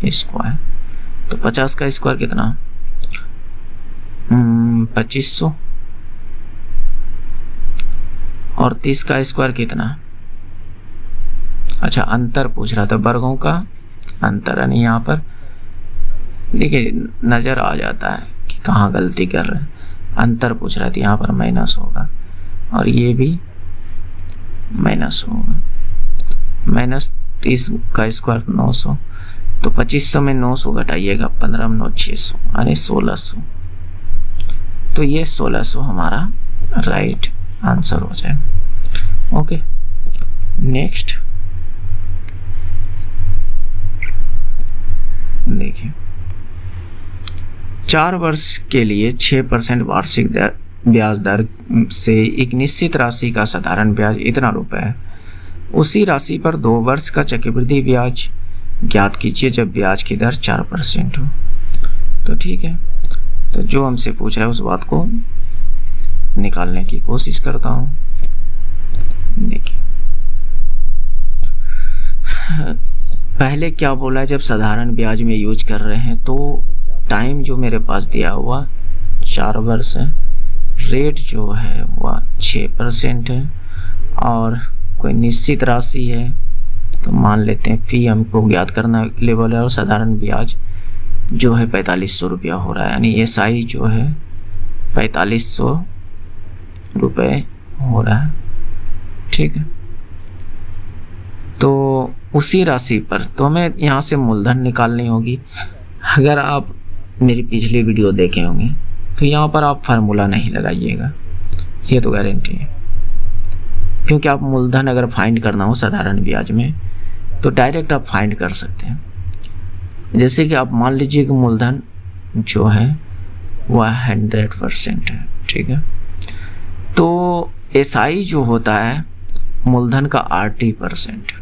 स्क्वायर। तो 50 का स्क्वायर कितना, 2500, और 30 का स्क्वायर कितना, अच्छा अंतर पूछ रहा था, वर्गों का अंतर, यानी यहाँ पर देखिए नज़र आ जाता है कि कहाँ गलती कर रहे हैं। अंतर पूछ रहा था, यहाँ पर माइनस होगा और ये भी माइनस होगा। माइनस 30 का स्क्वायर 900, तो 2500 में 900 घटाइएगा, 15 में 9 600 यानी 1600। तो ये 1600 हमारा राइट आंसर हो जाएगा। ओके, नेक्स्ट देखिए 4 वर्ष के लिए 6% वार्षिक ब्याज दर से एक निश्चित राशि का साधारण ब्याज इतना रुपए है। उसी राशि पर 2 वर्ष का चक्रवृद्धि ब्याज ज्ञात कीजिए जब ब्याज की दर 4% हो। तो ठीक है, तो जो हमसे पूछ रहा है उस बात को निकालने की कोशिश करता हूं। देखिए पहले क्या बोला है, जब साधारण ब्याज में यूज कर रहे हैं तो टाइम जो मेरे पास दिया हुआ 4 वर्ष है, रेट जो है वह 6% है और कोई निश्चित राशि है तो मान लेते हैं फी हमको ज्ञात करना के लिए बोला है, और साधारण ब्याज जो है 4500 रुपया हो रहा है, यानी एसआई जो है 4500 रुपये हो रहा है। ठीक है, तो उसी राशि पर तो हमें यहाँ से मूलधन निकालनी होगी। अगर आप मेरी पिछली वीडियो देखे होंगे तो यहाँ पर आप फार्मूला नहीं लगाइएगा, ये तो गारंटी है, क्योंकि आप मूलधन अगर फाइंड करना हो साधारण ब्याज में तो डायरेक्ट आप फाइंड कर सकते हैं। जैसे कि आप मान लीजिए कि मूलधन जो है वह 100% है। ठीक है, तो एसआई जो होता है मूलधन का 80%,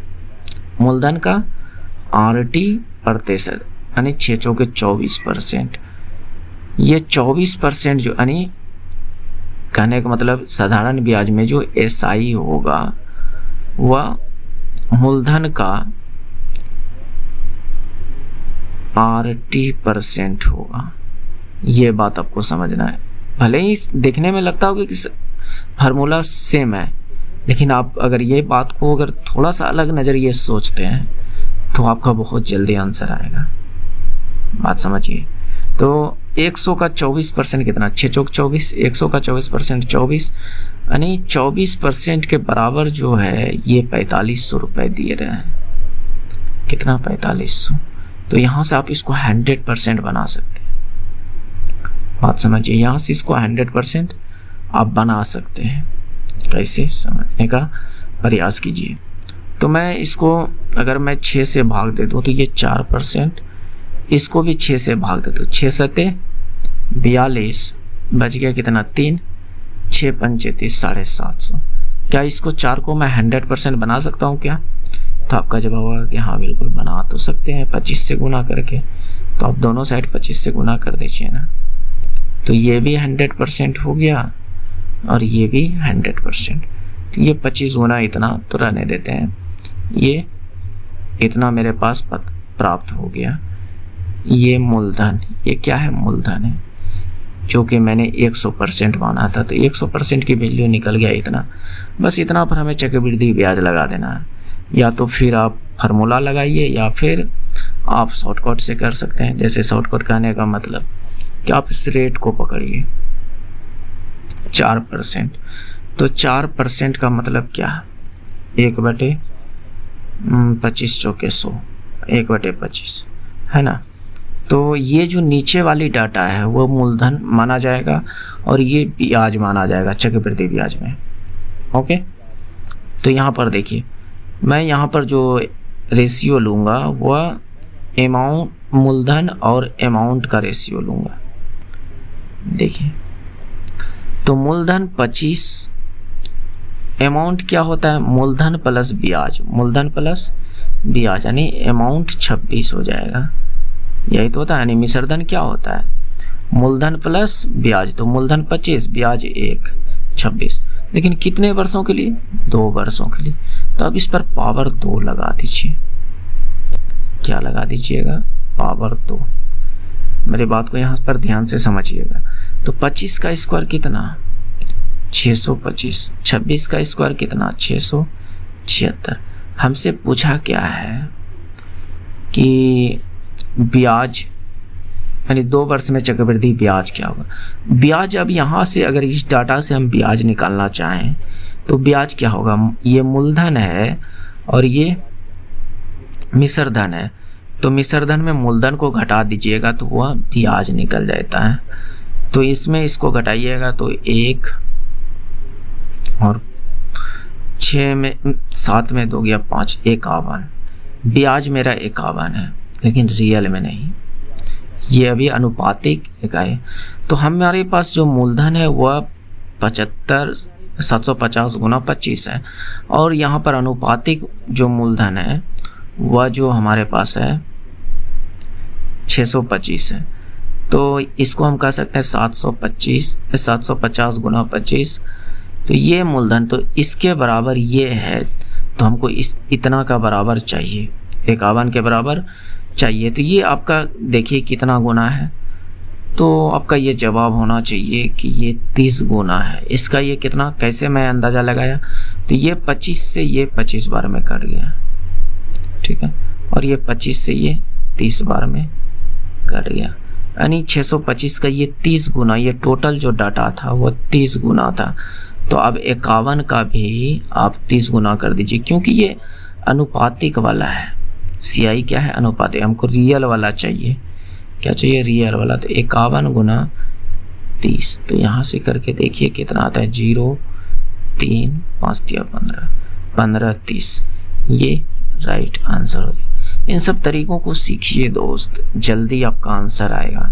मूलधन का 80% यानी 6 चौके 24%। ये 24% जो यानी कहने का मतलब साधारण ब्याज में जो एसआई होगा वह मूलधन का 80% होगा। ये बात आपको समझना है। भले ही देखने में लगता होगा कि फार्मूला सेम है, लेकिन आप अगर ये बात को अगर थोड़ा सा अलग नज़रिए सोचते हैं तो आपका बहुत जल्दी आंसर आएगा। बात समझिए। तो 100 का 24% कितना, 6 चौक 24, 100 का 24% 24, यानी 24% के बराबर जो है ये 4500 रुपये दिए रहे हैं। कितना, 4500। तो यहाँ से आप इसको 100% बना सकते हैं। बात समझिए, यहाँ से इसको 100% आप बना सकते हैं। कैसे, समझने का प्रयास कीजिए। तो मैं इसको अगर मैं 6 से भाग दे दूँ तो ये 4%, इसको भी 6 से भाग दे दूँ, 6 सते 42, बच गया कितना 3, 6 पंचे 30, 750। क्या इसको 4 को मैं 100% बना सकता हूँ क्या? तो आपका जवाब होगा कि हाँ बिल्कुल बना तो सकते हैं 25 से गुना करके। तो आप दोनों साइड 25 से गुना कर दीजिए ना, तो ये भी 100% हो गया और ये भी 100%। तो ये 25 गुना इतना तो रहने देते हैं, ये इतना मेरे पास प्राप्त हो गया। ये मूलधन, ये क्या है, मूलधन है, जो कि मैंने 100% माना था। तो 100% की वैल्यू निकल गया इतना। बस इतना पर हमें चक्रवृद्धि ब्याज लगा देना है। या तो फिर आप फार्मूला लगाइए या फिर आप शॉर्टकट से कर सकते हैं। जैसे शॉर्टकट कहने का मतलब कि आप इस रेट को पकड़िए 4%। तो 4% का मतलब क्या, 1/25 चौके 100, 1/25 है ना। तो ये जो नीचे वाली डाटा है वो मूलधन माना जाएगा और ये ब्याज माना जाएगा चक्रवृद्धि ब्याज में। ओके, तो यहाँ पर देखिए, मैं यहाँ पर जो रेशियो लूँगा वह अमाउंट, मूलधन और अमाउंट का रेशियो लूँगा। देखिए, तो मूलधन 25, अमाउंट क्या होता है, मूलधन प्लस ब्याज, मूलधन प्लस ब्याज, यानी अमाउंट 26 हो जाएगा। यही तो होता है। यानी मिश्रधन क्या होता है, मूलधन प्लस ब्याज। तो मूलधन 25, ब्याज 1, 26। लेकिन कितने वर्षों के लिए, 2 वर्षों के लिए। तो अब इस पर पावर 2 लगा दीजिए। क्या लगा दीजिएगा, पावर 2। मेरी बात को यहाँ पर ध्यान से समझिएगा। तो 25 का स्क्वायर कितना, 625। 26 का स्क्वायर कितना, 676। हमसे पूछा क्या है कि ब्याज यानी 2 वर्ष में चक्रवृद्धि ब्याज क्या होगा। ब्याज, अब यहाँ से अगर इस डाटा से हम ब्याज निकालना चाहें तो ब्याज क्या होगा, ये मूलधन है और ये मिश्रधन है। तो मिश्रधन में मूलधन को घटा दीजिएगा तो वह ब्याज निकल जाता है। तो इसमें इसको घटाइएगा तो 1 और 6 में 7 में 2 गया 5, 51। ब्याज मेरा 51 है, लेकिन रियल में नहीं, ये अभी अनुपातिक इकाई। तो हमारे पास जो मूलधन है वह 750 गुना 25 है, और यहाँ पर अनुपातिक जो मूलधन है वह जो हमारे पास है 625 है। तो इसको हम कह सकते हैं 750 गुना 25। तो ये मूलधन, तो इसके बराबर ये है। तो हमको इतना का बराबर चाहिए, 51 के बराबर चाहिए। तो ये आपका देखिए कितना गुना है। तो आपका ये जवाब होना चाहिए कि ये 30 गुना है। इसका ये कितना, कैसे मैं अंदाज़ा लगाया, तो ये 25 से ये 25 बार में कट गया, ठीक है, और ये 25 से ये 30 बार में कट गया। यानी 625 का ये 30 गुना, ये टोटल जो डाटा था वो 30 गुना था। तो अब 51 का भी आप 30 गुना कर दीजिए, क्योंकि ये अनुपातिक वाला है। CI क्या है, अनुपातिक। हमको रियल वाला चाहिए, क्या चाहिए, रियल वाला। तो 51 गुना 30, तो यहाँ से करके देखिए कितना आता है, 0, 3, 5, 15, 15, 30। ये राइट आंसर हो जाए। इन सब तरीकों को सीखिए दोस्त, जल्दी आपका आंसर आएगा,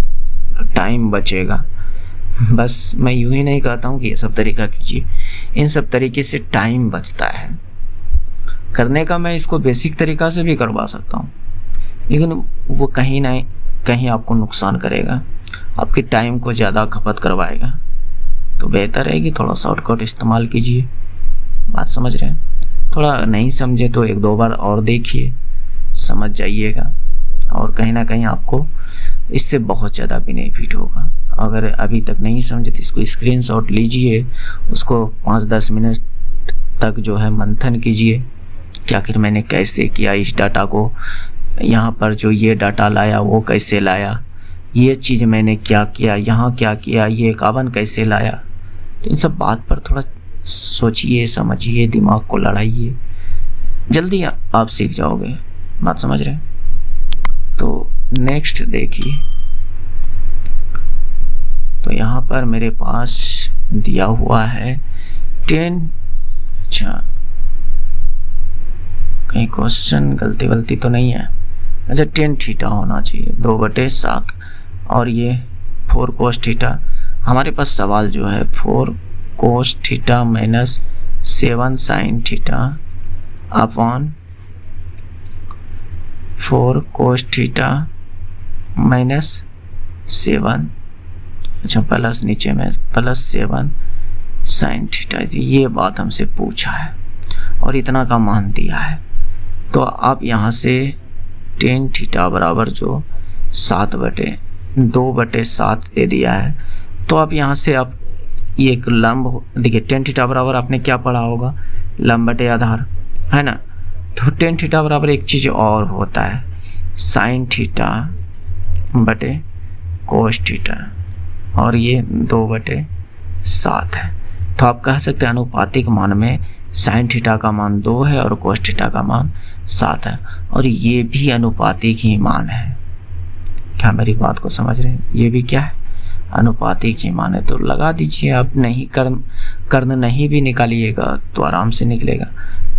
टाइम बचेगा। बस मैं यूं ही नहीं कहता हूँ कि ये सब तरीका कीजिए, इन सब तरीके से टाइम बचता है करने का। मैं इसको बेसिक तरीका से भी करवा सकता हूँ, लेकिन वो कहीं ना कहीं आपको नुकसान करेगा, आपके टाइम को ज़्यादा खपत करवाएगा। तो बेहतर है कि थोड़ा शॉर्टकट इस्तेमाल कीजिए। बात समझ रहे हैं, थोड़ा नहीं समझे तो 1-2 बार और देखिए, समझ जाइएगा, और कहीं ना कहीं आपको इससे बहुत ज़्यादा बेनिफिट होगा। अगर अभी तक नहीं समझे तो इसको स्क्रीनशॉट लीजिए, उसको 5-10 मिनट तक जो है मंथन कीजिए कि आखिर मैंने कैसे किया, इस डाटा को यहाँ पर जो ये डाटा लाया वो कैसे लाया, ये चीज़ मैंने क्या किया, यहाँ क्या किया, ये 51 कैसे लाया। तो इन सब बात पर थोड़ा सोचिए, समझिए, दिमाग को लड़ाइए, जल्दी आप सीख जाओगे। बात समझ रहे हैं। तो नेक्स्ट देखिए, तो यहाँ पर मेरे पास दिया हुआ है 10। अच्छा, कहीं क्वेश्चन गलती तो नहीं है। अच्छा, 10 थीटा होना चाहिए, 2/7, और ये 4 cos थीटा। हमारे पास सवाल जो है 4 cos theta minus 7 sin theta upon 4 cos theta minus 7, अच्छा प्लस नीचे में प्लस 7 sin थीटा। ये बात हमसे पूछा है और इतना का मान दिया है। तो आप यहाँ से 10 थीटा बराबर जो 2/7 दे दिया है। तो आप यहाँ से आप ये एक लंब देखिए, 10 थीटा बराबर आपने क्या पढ़ा होगा, लंब बटे आधार, है ना। तो 10 थीटा बराबर एक चीज़ और होता है, साइन थीटा बटे कोस थीटा, और ये 2/7 है। तो आप कह सकते हैं अनुपातिक मान में साइन थीटा का मान 2 है और कोस थीटा का मान 7 है, और ये भी अनुपातिक ही मान है। क्या मेरी बात को समझ रहे हैं, ये भी क्या है, अनुपातिक ही मान है। तो लगा दीजिए आप, नहीं कर्ण नहीं भी निकालिएगा तो आराम से निकलेगा।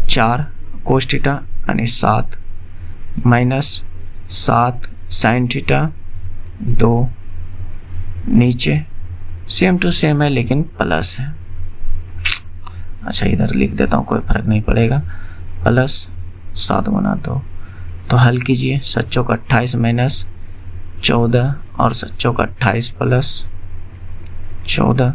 4 कोस थीटा यानी 7 माइनस 7 साइन थीटा 2, नीचे सेम टू सेम है लेकिन प्लस है। अच्छा, इधर लिख देता हूँ, कोई फर्क नहीं पड़ेगा, प्लस 7 गुना 2। तो हल कीजिए, 7 चौक 28 माइनस 14 और 7 चौका 28 प्लस 14,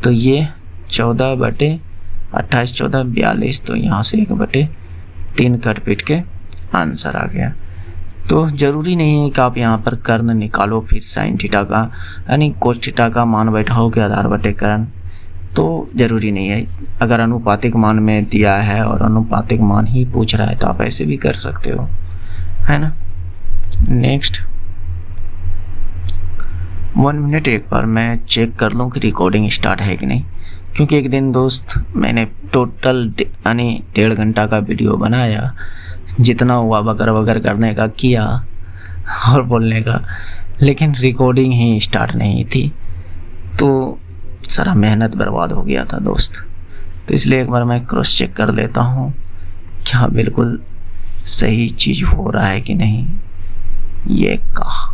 तो ये 14/28 14 42, तो यहाँ से 1/3 कट पीट के आंसर आ गया। तो ज़रूरी नहीं है कि आप यहाँ पर कर्ण निकालो फिर साइन थीटा का यानी कोस थीटा का मान बैठाओ के आधार बटे कर्ण, तो ज़रूरी नहीं है। अगर अनुपातिक मान में दिया है और अनुपातिक मान ही पूछ रहा है तो आप ऐसे भी कर सकते हो, है ना। नेक्स्ट 1 मिनट एक बार मैं चेक कर लूँ कि रिकॉर्डिंग स्टार्ट है कि नहीं, क्योंकि एक दिन दोस्त मैंने टोटल यानी 1.5 घंटा का वीडियो बनाया, जितना हुआ बकर बकर करने का किया और बोलने का, लेकिन रिकॉर्डिंग ही स्टार्ट नहीं थी, तो सारा मेहनत बर्बाद हो गया था दोस्त। तो इसलिए एक बार मैं क्रॉस चेक कर लेता हूँ क्या बिल्कुल सही चीज़ हो रहा है कि नहीं। ये कहा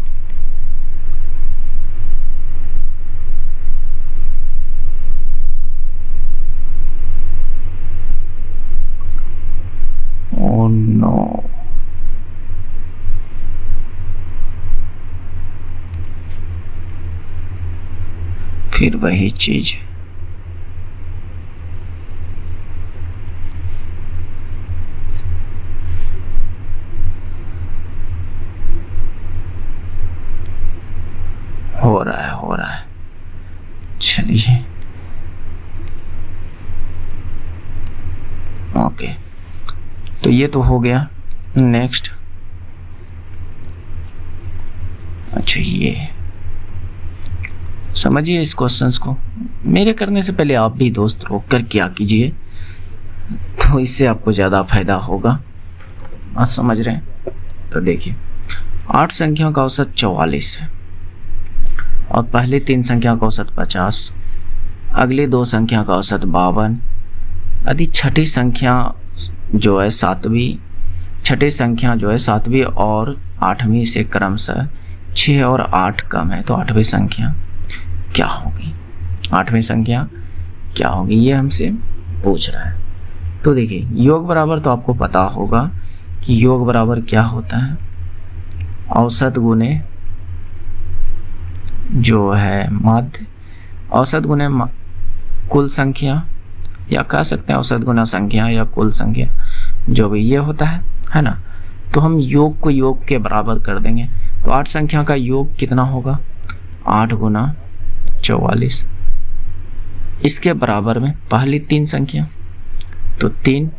Oh no. फिर वही चीज। हो रहा है। चलिए ओके, तो ये तो हो गया। नेक्स्ट अच्छा, ये समझिए इस क्वेश्चंस को। मेरे करने से पहले आप भी दोस्त रोक कर क्या कीजिए, तो इससे आपको ज़्यादा फायदा होगा। आप समझ रहे हैं? तो देखिए 8 संख्याओं का औसत 44 है और पहली 3 संख्या का औसत 50, अगली 2 संख्या का औसत 52, यदि छठी संख्या जो है सातवीं, छठी संख्या जो है 7वीं और 8वीं से क्रमशः 6 और 8 कम है, तो 8वीं संख्या क्या होगी? 8वीं संख्या क्या होगी ये हमसे पूछ रहा है। तो देखिए योग बराबर तो आपको पता होगा कि योग बराबर क्या होता है, औसत गुने जो है माध्य, औसत गुने कुल संख्या, या कह सकते हैं औसत गुना संख्या या कुल संख्या, जो भी ये होता है ना। तो हम योग को योग के बराबर कर देंगे। तो 8 संख्या का योग कितना होगा? 8 गुना 44, इसके बराबर में पहली 3 संख्या तो 3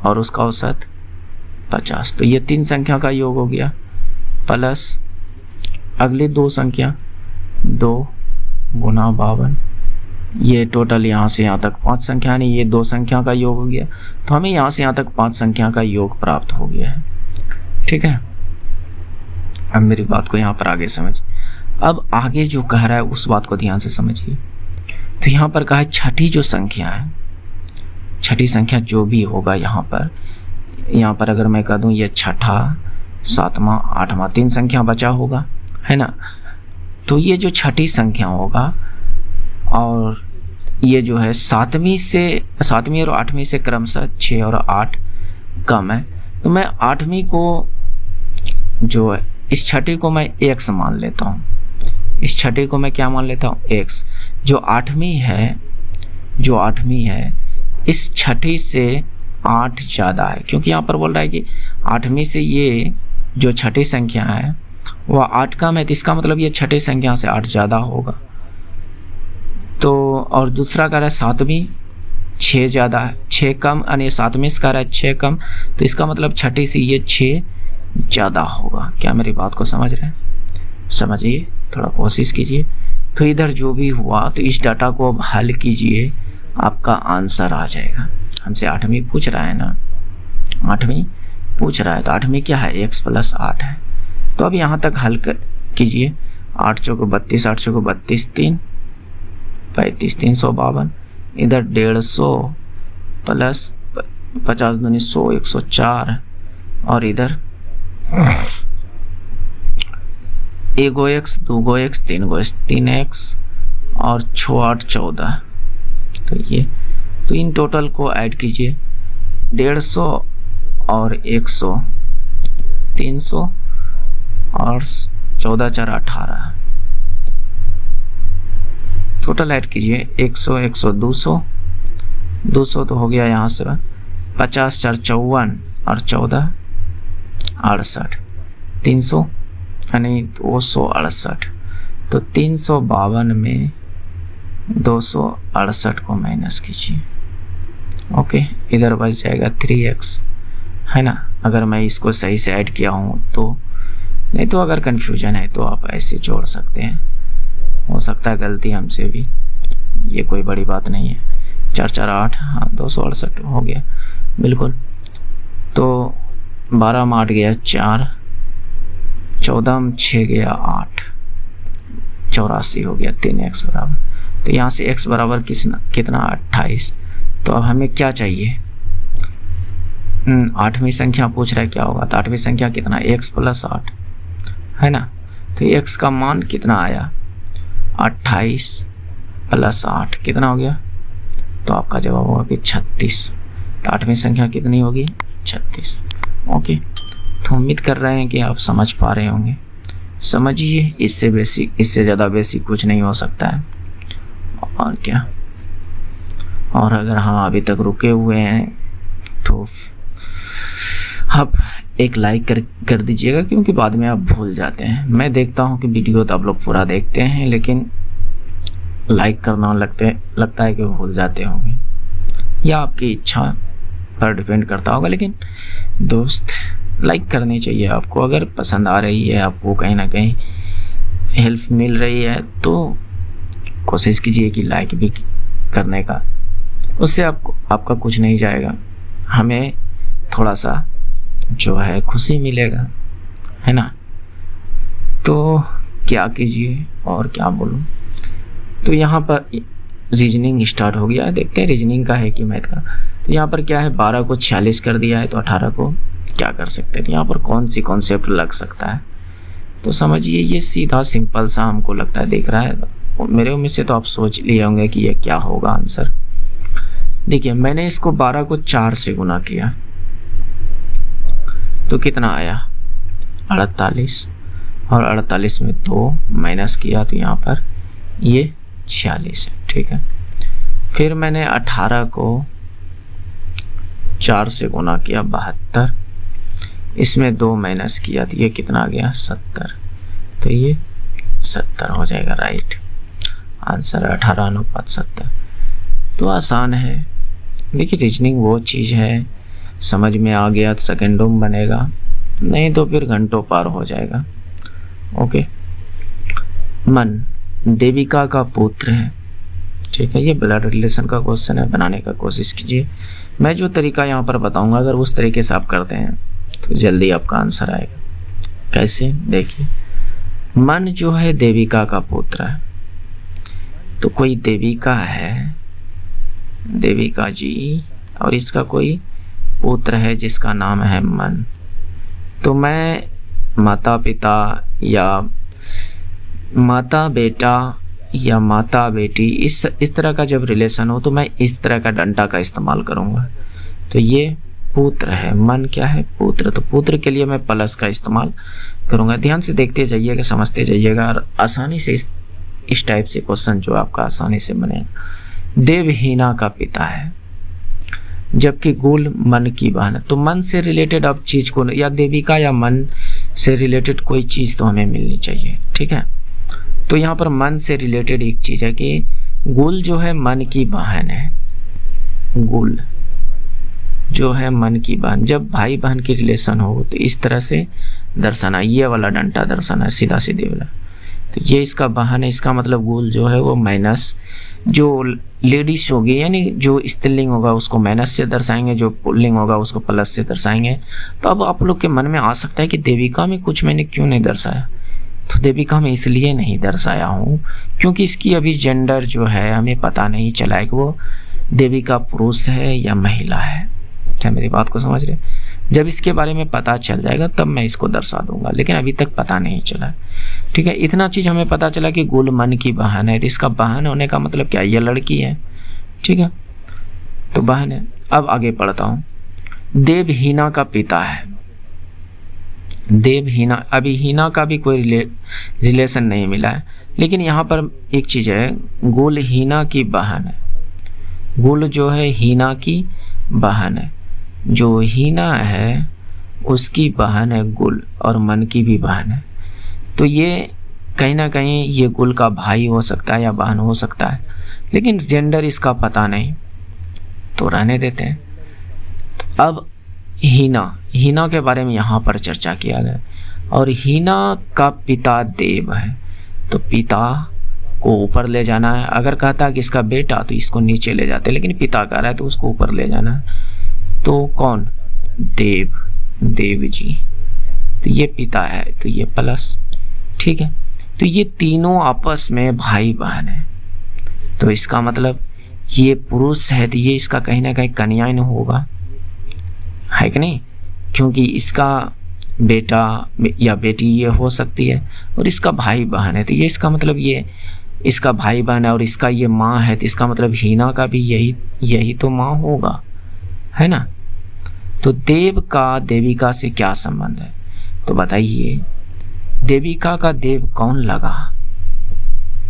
और उसका औसत 50, तो ये 3 संख्या का योग हो गया, प्लस अगली 2 संख्या 2 गुना 52, ये टोटल यहाँ से यहाँ तक 5 संख्या नहीं, ये 2 संख्या का योग हो गया। तो हमें यहाँ से यहाँ तक 5 संख्या का योग प्राप्त हो गया है। ठीक है, अब मेरी बात को यहाँ पर आगे समझ। अब आगे जो कह रहा है उस बात को ध्यान से समझिए। तो यहाँ पर कहा है छठी जो संख्या है, छठी संख्या जो भी होगा यहाँ पर अगर मैं कह दूँ ये छठा, 7वां, 8वां 3 संख्या बचा होगा, है ना। तो ये जो छठी संख्या होगा और ये जो है 7वीं और 8वीं से क्रमशः 6 और 8 कम है, तो मैं 8वीं को जो है इस छठी को मैं x मान लेता हूँ। इस छठी को मैं क्या मान लेता हूँ? x। जो 8वीं है इस छठी से 8 ज़्यादा है, क्योंकि यहाँ पर बोल रहा है कि 8वीं से ये जो छठी संख्या है वह 8 कम है, तो इसका मतलब ये छठी संख्या से 8 ज़्यादा होगा। तो और दूसरा कह रहा है 7वीं 6 ज़्यादा है, 6 कम, यानी 7वीं से कह रहा है 6 कम, तो इसका मतलब छठी से ये 6 ज़्यादा होगा। क्या मेरी बात को समझ रहे हैं? समझिए, थोड़ा कोशिश कीजिए। तो इधर जो भी हुआ तो इस डाटा को अब हल कीजिए, आपका आंसर आ जाएगा। हमसे 8वीं पूछ रहा है ना, 8वीं पूछ रहा है, तो 8वीं क्या है? x + 8 है। तो अब यहाँ तक हल कीजिए। 8 चौको 32, 8 चौको 32, 3 35, 352, इधर 150 प्लस 50 दूनी 100, 104, और इधर 1 x 2 x 3 x और 6 8 14। तो इन टोटल को ऐड कीजिए, 150 और 100 300 और 14 4 18, टोटल ऐड कीजिए 100 100 200 200 तो हो गया यहाँ से 50 4 54 और 14 68, 300 यानी 268, तो 352 में 268 को माइनस कीजिए। ओके, इधर बच जाएगा 3x, है ना। अगर मैं इसको सही से ऐड किया हूँ तो, नहीं तो अगर कन्फ्यूजन है तो आप ऐसे जोड़ सकते हैं, हो सकता है गलती हमसे भी, ये कोई बड़ी बात नहीं है। 4 4 8, हाँ 268 हो गया बिल्कुल। तो 12 में 8 गया 4, 14 में 6 गया 8, 84 हो गया 3x बराबर। तो यहाँ से x बराबर कितना 28। तो अब हमें क्या चाहिए, 8वीं संख्या पूछ रहा है क्या होगा, तो 8वीं संख्या कितना x + 8, है ना। तो x का मान कितना आया 28 + 8 कितना हो गया, तो आपका जवाब होगा कि 36। तो 8वीं संख्या कितनी होगी 36। ओके, तो उम्मीद कर रहे हैं कि आप समझ पा रहे होंगे। समझिए, इससे बेसिक, इससे ज़्यादा बेसिक कुछ नहीं हो सकता है। और क्या, और अगर हम अभी तक रुके हुए हैं तो आप एक लाइक कर दीजिएगा, क्योंकि बाद में आप भूल जाते हैं। मैं देखता हूं कि वीडियो तो आप लोग पूरा देखते हैं, लेकिन लाइक करना लगता है कि भूल जाते होंगे, या आपकी इच्छा पर डिपेंड करता होगा। लेकिन दोस्त, लाइक करनी चाहिए आपको। अगर पसंद आ रही है, आपको कहीं ना कहीं हेल्प मिल रही है, तो कोशिश कीजिए कि लाइक भी करने का, उससे आपका कुछ नहीं जाएगा, हमें थोड़ा सा जो है खुशी मिलेगा, है ना। तो क्या कीजिए और क्या बोलूं। तो यहाँ पर रीजनिंग स्टार्ट हो गया है, देखते हैं रीजनिंग का है कि मैथ का। तो यहाँ पर क्या है, 12 को 46 कर दिया है, तो 18 को क्या कर सकते हैं, तो यहाँ पर कौन सी कॉन्सेप्ट लग सकता है। तो समझिए, ये सीधा सिंपल सा हमको लगता है, दिख रहा है मेरे उम्मीद से, तो आप सोच लिए होंगे कि ये क्या होगा आंसर। देखिए, मैंने इसको 12 को 4 से गुना किया तो कितना आया 48, और 48 में 2 माइनस किया तो यहाँ पर ये 46 है, ठीक है। फिर मैंने 18 को 4 से गुना किया 72, इसमें 2 माइनस किया तो ये कितना आ गया 70, तो ये 70 हो जाएगा राइट आंसर, 18:70। तो आसान है। देखिए, रीजनिंग वो चीज़ है, समझ में आ गया तो सेकेंडों में बनेगा, नहीं तो फिर घंटों पार हो जाएगा। ओके, मन देविका का पुत्र है, ठीक है। ये ब्लड रिलेशन का क्वेश्चन है, बनाने का कोशिश कीजिए। मैं जो तरीका यहाँ पर बताऊंगा, अगर उस तरीके से आप करते हैं तो जल्दी आपका आंसर आएगा। कैसे, देखिए, मन जो है देविका का पुत्र है, तो कोई देविका है, देविका जी, और इसका कोई पुत्र है जिसका नाम है मन। तो मैं माता पिता या माता बेटा या माता बेटी, इस तरह का जब रिलेशन हो तो मैं इस तरह का डंडा का इस्तेमाल करूँगा। तो ये पुत्र है, मन क्या है पुत्र, तो पुत्र के लिए मैं प्लस का इस्तेमाल करूँगा। ध्यान से देखते जाइएगा, समझते जाइएगा, और आसानी से इस टाइप से क्वेश्चन जो आपका आसानी से बनेगा। देवहीना का पिता है, जबकि गुल मन की बहन है। तो मन से रिलेटेड अब चीज को, या देविका या मन से रिलेटेड कोई चीज तो हमें मिलनी चाहिए, ठीक है। तो यहाँ पर मन से रिलेटेड एक चीज है कि गुल जो है मन की बहन है, गुल जो है मन की बहन। जब भाई बहन की रिलेशन हो तो इस तरह से दर्शाना, ये वाला डंडा दर्शाना है, सीधा सीधे वाला। तो ये इसका बहन है, इसका मतलब गुल जो है वो माइनस, जो लेडीज होगी यानी जो स्त्रीलिंग होगा उसको माइनस से दर्शाएंगे, जो पुल्लिंग होगा उसको प्लस से दर्शाएंगे। तो अब आप लोग के मन में आ सकता है कि देविका में कुछ मैंने क्यों नहीं दर्शाया। तो देविका में इसलिए नहीं दर्शाया हूँ क्योंकि इसकी अभी जेंडर जो है हमें पता नहीं चला है कि वो देविका पुरुष है या महिला है। क्या मेरी बात को समझ रहे? जब इसके बारे में पता चल जाएगा तब मैं इसको दर्शा दूंगा, लेकिन अभी तक पता नहीं चला, ठीक है। इतना चीज हमें पता चला कि गुल मन की बहन है, इसका बहन होने का मतलब क्या, ये लड़की है, ठीक है, तो बहन है। अब आगे पढ़ता हूं। देवहीना का पिता है, देव हीना, अभी हीना का भी कोई रिलेशन नहीं मिला है, लेकिन यहाँ पर एक चीज़ है, गुल हीना की बहन है। गुल जो है हीना की बहन है, जो हीना है उसकी बहन है गुल, और मन की भी बहन है। तो ये कहीं ना कहीं ये गुल का भाई हो सकता है या बहन हो सकता है, लेकिन जेंडर इसका पता नहीं, तो रहने देते हैं। अब हीना के बारे में यहाँ पर चर्चा किया गया, और हीना का पिता देव है, तो पिता को ऊपर ले जाना है। अगर कहता है कि इसका बेटा, तो इसको नीचे ले जाते, लेकिन पिता कह रहा है तो उसको ऊपर ले जाना है। तो कौन? देव जी, तो ये पिता है, तो ये प्लस, ठीक है। तो ये तीनों आपस में भाई बहन है, तो इसका मतलब ये पुरुष है, तो ये इसका कहीं ना कहीं कन्यायन होगा, है कि नहीं? क्योंकि इसका बेटा या बेटी ये हो सकती है, और इसका भाई बहन है, तो ये इसका मतलब ये इसका भाई बहन है, और इसका ये माँ है, तो इसका मतलब हीना का भी यही तो माँ होगा, है ना? तो देव का देविका से क्या संबंध है? तो बताइए, देविका का देव कौन लगा?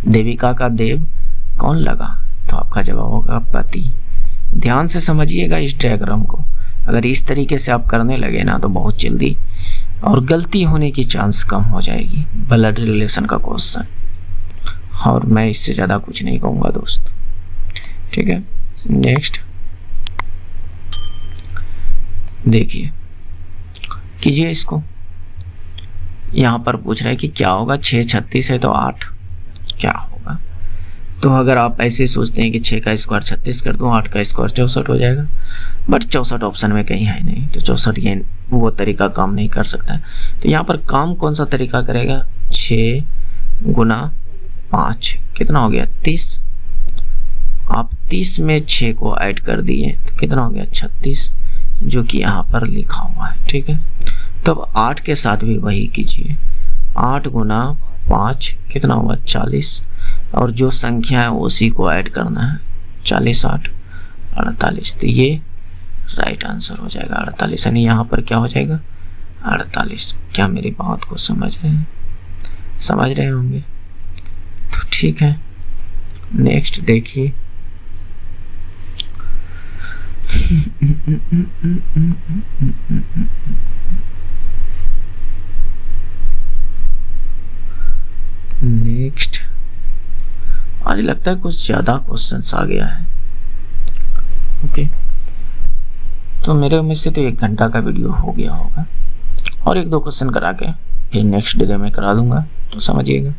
देविका का देव कौन लगा? तो आपका जवाब होगा पति। ध्यान से समझिएगा इस डायग्राम को, अगर इस तरीके से आप करने लगे ना, तो बहुत जल्दी और गलती होने की चांस कम हो जाएगी ब्लड रिलेशन का क्वेश्चन। और मैं इससे ज़्यादा कुछ नहीं कहूँगा दोस्त, ठीक है। नेक्स्ट देखिए, कीजिए इसको। यहाँ पर पूछ रहा है कि क्या होगा, 6 36 है तो 8 क्या होगा? तो अगर आप ऐसे सोचते हैं कि 6 का स्क्वायर 36 कर दूँ, 8 का स्क्वायर 64 हो जाएगा, बट 64 ऑप्शन में कहीं है नहीं, तो 64 ये वो तरीका काम नहीं कर सकता। तो यहाँ पर काम कौन सा तरीका करेगा? 6 गुना 5 कितना हो गया? 30। आप 30 में 6 को ऐड कर दिए तो कितना हो गया? 36, जो कि यहाँ पर लिखा हुआ है, ठीक है। तो अब 8 के साथ भी वही कीजिए, 8 गुना 5 कितना होगा? 40, और जो संख्या है उसी को ऐड करना है, 40 8 48, तो ये राइट आंसर हो जाएगा 48, यानी यहाँ पर क्या हो जाएगा? 48। क्या मेरी बात को समझ रहे हैं? समझ रहे होंगे, तो ठीक है। नेक्स्ट देखिए, नेक्स्ट आज लगता है कुछ ज्यादा क्वेश्चंस आ गया है, ओके। तो मेरे उम्मीद से तो 1 घंटा का वीडियो हो गया होगा, और 1-2 क्वेश्चन करा के फिर नेक्स्ट डे में करा दूंगा, तो समझिएगा।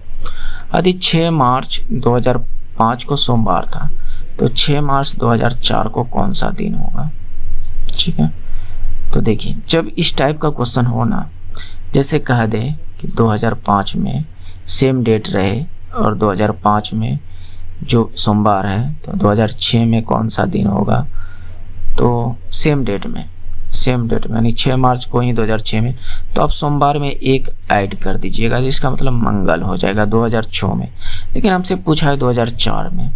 यदि 6 मार्च 2005 को सोमवार था, तो 6 मार्च 2004 को कौन सा दिन होगा? ठीक है, तो देखिए, जब इस टाइप का क्वेश्चन हो ना, जैसे कह दे कि 2005 में सेम डेट रहे, और 2005 में जो सोमवार है, तो 2006 में कौन सा दिन होगा? तो सेम डेट में यानी 6 मार्च को ही 2006 में, तो आप सोमवार में 1 ऐड कर दीजिएगा, जिसका मतलब मंगल हो जाएगा 2006 में। लेकिन हमसे पूछा है 2004 में,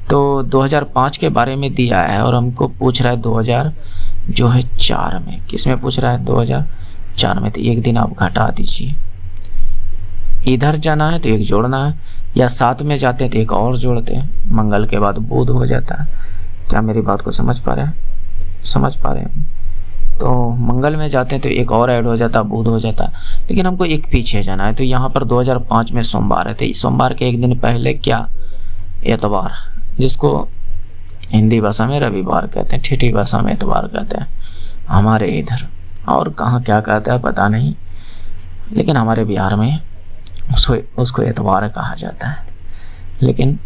तो 2005 के बारे में दिया है, और हमको पूछ रहा है 2004 में। किस में पूछ रहा है? 2004 में। तो 1 दिन आप घटा दीजिए, इधर जाना है तो 1 जोड़ना है, या साथ में जाते हैं तो 1 और जोड़ते हैं, मंगल के बाद बुध हो जाता है। क्या मेरी बात को समझ पा रहे हैं? समझ पा रहे हैं? तो मंगल में जाते हैं तो 1 और ऐड हो जाता है, बुध हो जाता है, लेकिन हमको 1 पीछे जाना है। तो यहाँ पर 2005 में सोमवार है, तो सोमवार के 1 दिन पहले क्या? एतवार, जिसको हिंदी भाषा में रविवार कहते हैं, ठेठी भाषा में एतवार कहते हैं, हमारे इधर। और कहाँ क्या कहता है पता नहीं, लेकिन हमारे बिहार में उसको एतवार कहा जाता है। लेकिन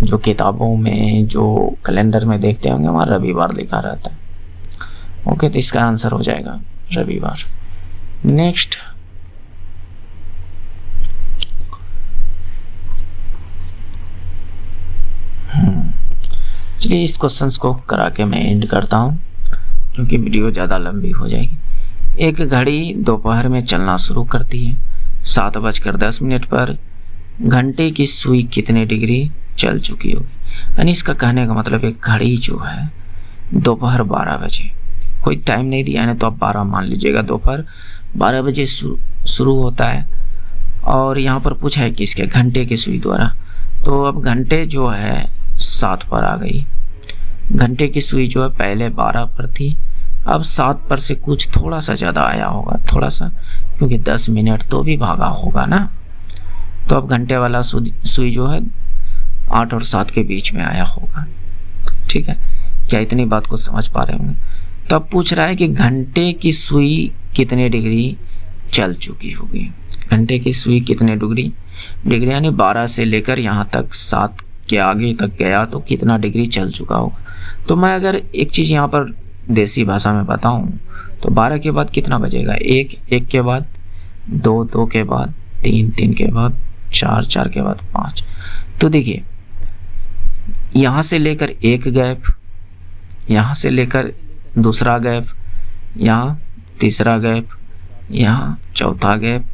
जो किताबों में, जो कैलेंडर में देखते होंगे, वहाँ रविवार लिखा रहता है। ओके, तो इसका आंसर हो जाएगा रविवार। नेक्स्ट चलिए, इस क्वेश्चंस को करा के मैं एंड करता हूँ, क्योंकि वीडियो ज़्यादा लंबी हो जाएगी। एक घड़ी दोपहर में चलना शुरू करती है, 7:10 पर घंटे की सुई कितने डिग्री चल चुकी होगी? यानी इसका कहने का मतलब एक घड़ी जो है दोपहर 12 बजे, कोई टाइम नहीं दिया है तो आप 12 मान लीजिएगा, दोपहर 12 बजे शुरू होता है और यहाँ पर पूछा है किसके, घंटे के सुई द्वारा। तो अब घंटे जो है 7 पर आ गई। घंटे की सुई जो है पहले 12 पर थी, अब 7 पर से कुछ थोड़ा सा ज़्यादा आया होगा, थोड़ा सा, क्योंकि 10 मिनट तो भी भागा होगा ना। तो अब घंटे वाला सुई जो है 8 और 7 के बीच में आया होगा। ठीक है, क्या इतनी बात को समझ पा रहे होंगे? तो अब पूछ रहा है कि घंटे की सुई कितने डिग्री चल चुकी होगी। घंटे की सुई कितने डिग्री यानी 12 से लेकर यहाँ तक 7 के आगे तक गया तो कितना डिग्री चल चुका होगा। तो मैं अगर एक चीज़ यहाँ पर देसी भाषा में बताऊँ तो 12 के बाद कितना बजेगा, 1 के बाद 2 के बाद 3 के बाद 4 के बाद 5। तो देखिए यहाँ से लेकर एक गैप, यहाँ से लेकर दूसरा गैप, यहाँ तीसरा गैप, यहाँ चौथा गैप,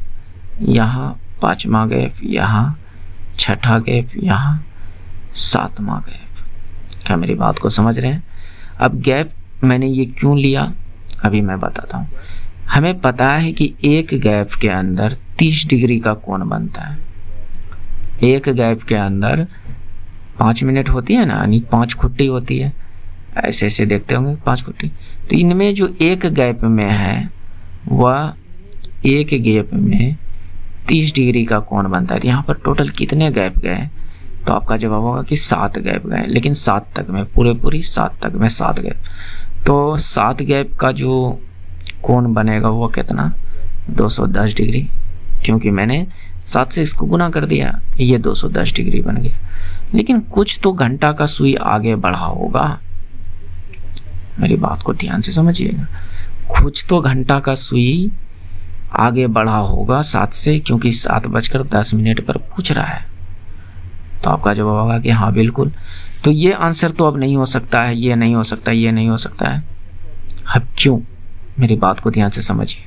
यहाँ 5वां गैप, यहाँ 6ठा गैप, यहाँ 7वां गैप। क्या मेरी बात को समझ रहे हैं? अब गैप मैंने ये क्यों लिया अभी मैं बताता हूँ। हमें पता है कि एक गैप के अंदर 30 डिग्री का कोण बनता है। एक गैप के अंदर 5 मिनट होती है ना, यानी 5 खुट्टी होती है, ऐसे ऐसे देखते होंगे 5 खुट्टी। तो इनमें जो एक गैप में है वह एक गैप में 30 डिग्री का कोण बनता है। तो यहाँ पर टोटल कितने गैप गए? तो आपका जवाब होगा कि 7 गैप गए, लेकिन 7 तक में पूरी 7 तक में 7 गैप। तो 7 गैप का जो कोण बनेगा वो कितना, 210 डिग्री, क्योंकि मैंने 7 से इसको गुना कर दिया, ये 210 डिग्री बन गया। लेकिन कुछ तो घंटा का सुई आगे बढ़ा होगा, मेरी बात को ध्यान से समझिएगा। कुछ तो घंटा का सुई आगे बढ़ा होगा 7 से, क्योंकि 7:10 पर पूछ रहा है। तो आपका जवाब होगा कि हाँ बिल्कुल। तो ये आंसर तो अब नहीं हो सकता है, ये नहीं हो सकता, ये नहीं हो सकता है। अब क्यों, मेरी बात को ध्यान से समझिए।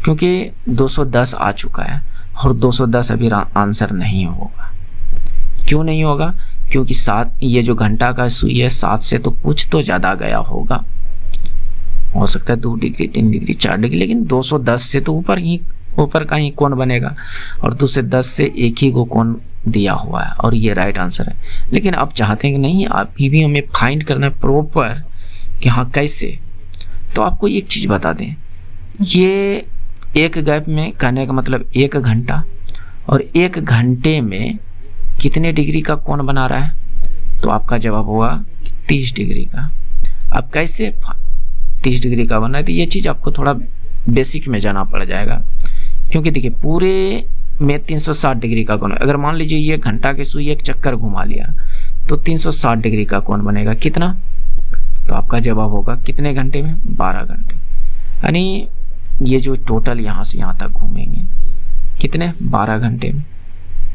क्योंकि 210 आ चुका है और 210 अभी आंसर नहीं होगा। क्यों नहीं होगा? क्योंकि 7, ये जो घंटा का सुई है 7 से तो कुछ तो ज़्यादा गया होगा। हो सकता है 2 डिग्री 3 डिग्री 4 डिग्री, लेकिन 210 से तो ऊपर का ही कोण बनेगा, और 210 से एक ही को कोण दिया हुआ है, और ये राइट आंसर है। लेकिन आप चाहते हैं कि नहीं, अभी भी हमें फाइंड करना है प्रॉपर कि हाँ कैसे। तो आपको एक चीज़ बता दें, ये एक गैप में कहने का मतलब 1 घंटा, और 1 घंटे में कितने डिग्री का कोण बना रहा है? तो आपका जवाब होगा 30 डिग्री का। अब कैसे 30 डिग्री का बना है, तो ये चीज़ आपको थोड़ा बेसिक में जाना पड़ जाएगा। क्योंकि देखिए पूरे में 360 डिग्री का कोण, अगर मान लीजिए ये घंटा के सुई एक चक्कर घुमा लिया तो 360 डिग्री का कोण बनेगा। कितना? तो आपका जवाब होगा कितने घंटे में, 12 घंटे। यानी ये जो टोटल यहाँ से यहाँ तक घूमेंगे कितने, 12 घंटे में।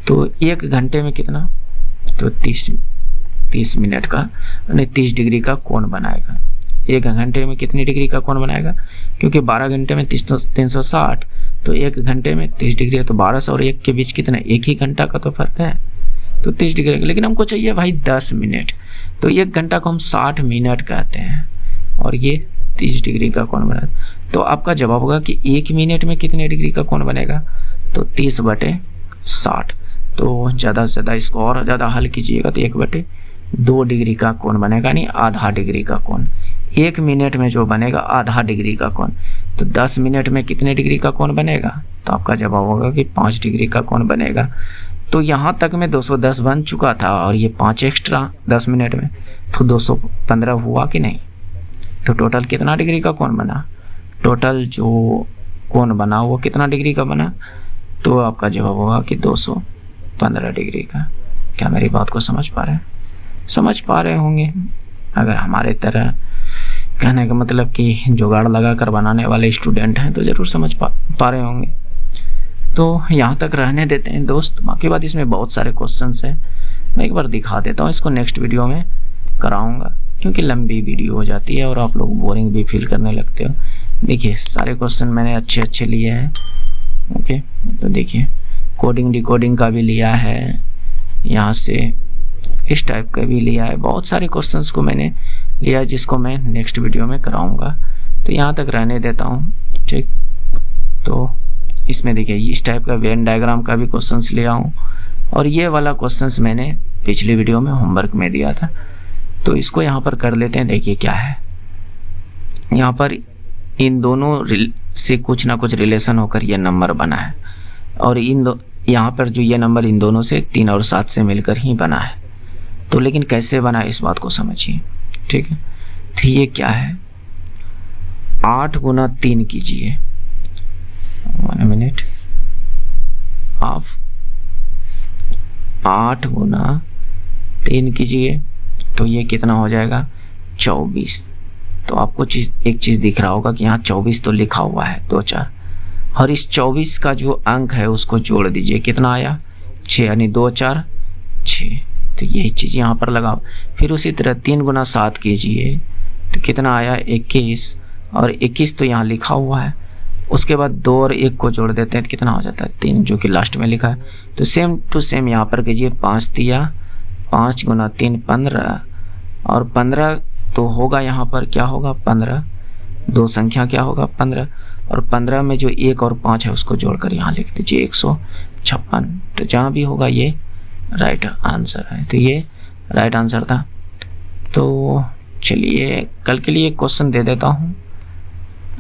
तो 1 घंटे में कितना, तो 30 मिनट का, यानी 30 डिग्री का कोण बनाएगा। 1 घंटे में कितनी डिग्री का कोण बनाएगा? क्योंकि 12 घंटे में 360, तो 1 घंटे में 30 डिग्री है, तो 12 और 1 के बीच कितना, 1 ही घंटा का तो फर्क है, तो 30 डिग्री। लेकिन हमको चाहिए भाई 10 मिनट, तो 1 घंटा को हम 60 मिनट कहते हैं, और ये 30 डिग्री का कोण बना। तो आपका जवाब होगा कि 1 मिनट में कितने डिग्री का कोण बनेगा, तो 30/60। तो ज़्यादा से ज़्यादा इसको और ज़्यादा हल कीजिएगा तो 1/2 डिग्री का कोण बनेगा, नहीं आधा डिग्री का कोण। 1 मिनट में जो बनेगा आधा डिग्री का कोण, तो 10 मिनट में कितने डिग्री का कोण बनेगा? तो आपका जवाब होगा कि 5 डिग्री का कोण बनेगा। तो यहाँ तक में 210 बन चुका था, और ये 5 एक्स्ट्रा 10 मिनट में, तो 215 हुआ कि नहीं? तो टोटल कितना डिग्री का कोण बना? टोटल जो कोण बना वो कितना डिग्री का बना? तो आपका जवाब होगा कि 215 डिग्री का। क्या मेरी बात को समझ पा रहे हैं? समझ पा रहे होंगे। अगर हमारे तरह कहने का मतलब कि जुगाड़ लगा कर बनाने वाले स्टूडेंट हैं तो ज़रूर समझ पा रहे होंगे। तो यहाँ तक रहने देते हैं दोस्त, बाकी बात इसमें बहुत सारे क्वेश्चंस हैं, मैं एक बार दिखा देता हूँ, इसको नेक्स्ट वीडियो में कराऊंगा, क्योंकि लंबी वीडियो हो जाती है और आप लोग बोरिंग भी फील करने लगते हो। देखिए सारे क्वेश्चन मैंने अच्छे लिए हैं। ओके, तो देखिए कोडिंग डिकोडिंग का भी लिया है, यहाँ से इस टाइप का भी लिया है, बहुत सारे क्वेश्चंस को मैंने लिया है जिसको मैं नेक्स्ट वीडियो में कराऊंगा। तो यहाँ तक रहने देता हूँ, ठीक। तो इसमें देखिए इस टाइप का वेन डायग्राम का भी क्वेश्चंस ले आऊँ, और ये वाला क्वेश्चंस मैंने पिछली वीडियो में होमवर्क में दिया था। तो इसको यहाँ पर कर लेते हैं। देखिए क्या है, यहाँ पर इन दोनों से कुछ ना कुछ रिलेशन होकर ये नंबर बना है, और यहाँ पर जो ये नंबर इन दोनों से 3 और 7 से मिलकर ही बना है। तो लेकिन कैसे बना है इस बात को समझिए, ठीक है। तो ये क्या है, 8 गुना 3 कीजिए, 1 मिनट, आप 8 गुना 3 कीजिए तो ये कितना हो जाएगा, 24। तो आपको एक चीज़ दिख रहा होगा कि यहाँ 24 तो लिखा हुआ है 2 4, और इस 24 का जो अंक है उसको जोड़ दीजिए, कितना आया 6, यानी 2 4 6। तो यही चीज़ यहाँ पर लगाओ। फिर उसी तरह 3 गुना 7 कीजिए तो कितना आया 21, और 21 तो यहाँ लिखा हुआ है। उसके बाद 2 और 1 को जोड़ देते हैं तो कितना हो जाता है 3, जो कि लास्ट में लिखा है। तो सेम टू सेम यहाँ पर कीजिए, 5 दिया, 5 गुना 3 15, और 15 तो होगा यहाँ पर क्या होगा 15, 2 संख्या क्या होगा 15, और 15 में जो 1 और 5 है उसको जोड़कर यहाँ लिख दीजिए 156। तो जहाँ भी होगा ये राइट आंसर है। तो ये राइट आंसर था। तो चलिए कल के लिए क्वेश्चन दे देता हूँ,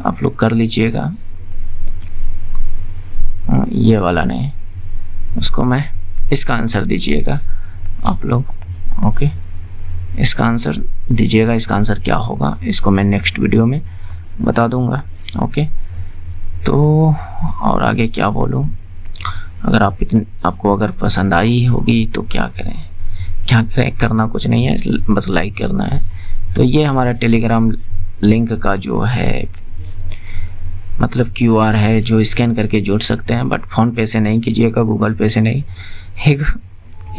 आप लोग कर लीजिएगा। ये वाला नहीं, उसको मैं इसका आंसर दीजिएगा आप लोग, ओके। इसका आंसर दीजिएगा, इसका आंसर क्या होगा इसको मैं नेक्स्ट वीडियो में बता दूंगा, ओके। तो और आगे क्या बोलूं, अगर आपको अगर पसंद आई होगी तो क्या करें, करना कुछ नहीं है, बस लाइक करना है। तो ये हमारा टेलीग्राम लिंक का जो है मतलब QR है जो स्कैन करके जोड़ सकते हैं, बट फ़ोन पे से नहीं कीजिएगा, गूगल पे से नहीं, एक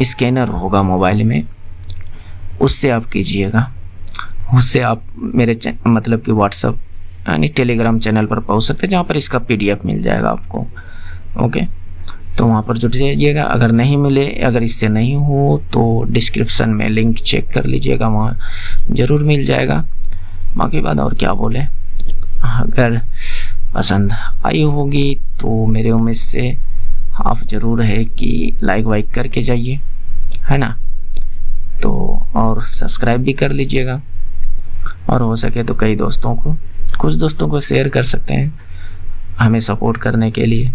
स्कैनर होगा मोबाइल में, उससे आप कीजिएगा। उससे आप मेरे मतलब कि व्हाट्सअप यानी टेलीग्राम चैनल पर पहुंच सकते हैं, जहाँ पर इसका PDF मिल जाएगा आपको, ओके। तो वहाँ पर जुड़ जाइएगा। अगर नहीं मिले, अगर इससे नहीं हो तो डिस्क्रिप्शन में लिंक चेक कर लीजिएगा, वहाँ ज़रूर मिल जाएगा। बाकी बात और क्या बोले, अगर पसंद आई होगी तो मेरे उम्मीद से आप ज़रूर है कि लाइक वाइक करके जाइए, है ना। तो और सब्सक्राइब भी कर लीजिएगा, और हो सके तो कुछ दोस्तों को शेयर कर सकते हैं हमें सपोर्ट करने के लिए।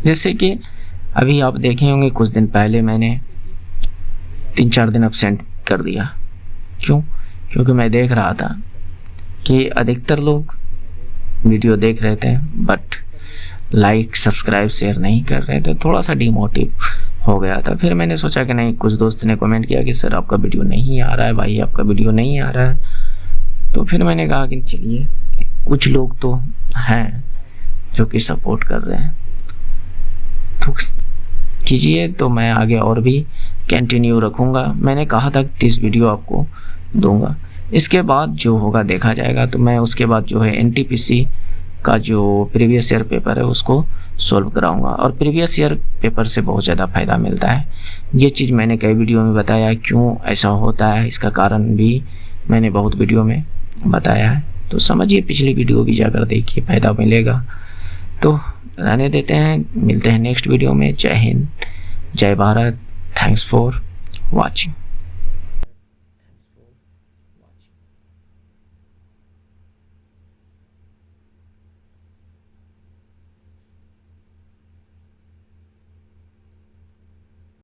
जैसे कि अभी आप देखे होंगे कुछ दिन पहले मैंने 3-4 दिन एब्सेंट कर दिया। क्यों? क्योंकि मैं देख रहा था कि अधिकतर लोग वीडियो देख रहे थे बट लाइक सब्सक्राइब शेयर नहीं कर रहे थे, थोड़ा सा डिमोटिव हो गया था। फिर मैंने सोचा कि नहीं, कुछ दोस्त ने कमेंट किया कि सर आपका वीडियो नहीं आ रहा है, भाई आपका वीडियो नहीं आ रहा है। तो फिर मैंने कहा कि चलिए कुछ लोग तो हैं जो कि सपोर्ट कर रहे हैं, तो कीजिए, तो मैं आगे और भी कंटिन्यू रखूँगा। मैंने कहा था 30 वीडियो आपको दूंगा, इसके बाद जो होगा देखा जाएगा। तो मैं उसके बाद जो है NTPC का जो प्रीवियस ईयर पेपर है उसको सॉल्व कराऊंगा, और प्रीवियस ईयर पेपर से बहुत ज़्यादा फ़ायदा मिलता है। ये चीज़ मैंने कई वीडियो में बताया, क्यों ऐसा होता है इसका कारण भी मैंने बहुत वीडियो में बताया है। तो समझिए, पिछली वीडियो भी जाकर देखिए, फ़ायदा मिलेगा। तो रहने देते हैं, मिलते हैं नेक्स्ट वीडियो में। जय हिंद, जय भारत, थैंक्स फॉर वॉचिंग।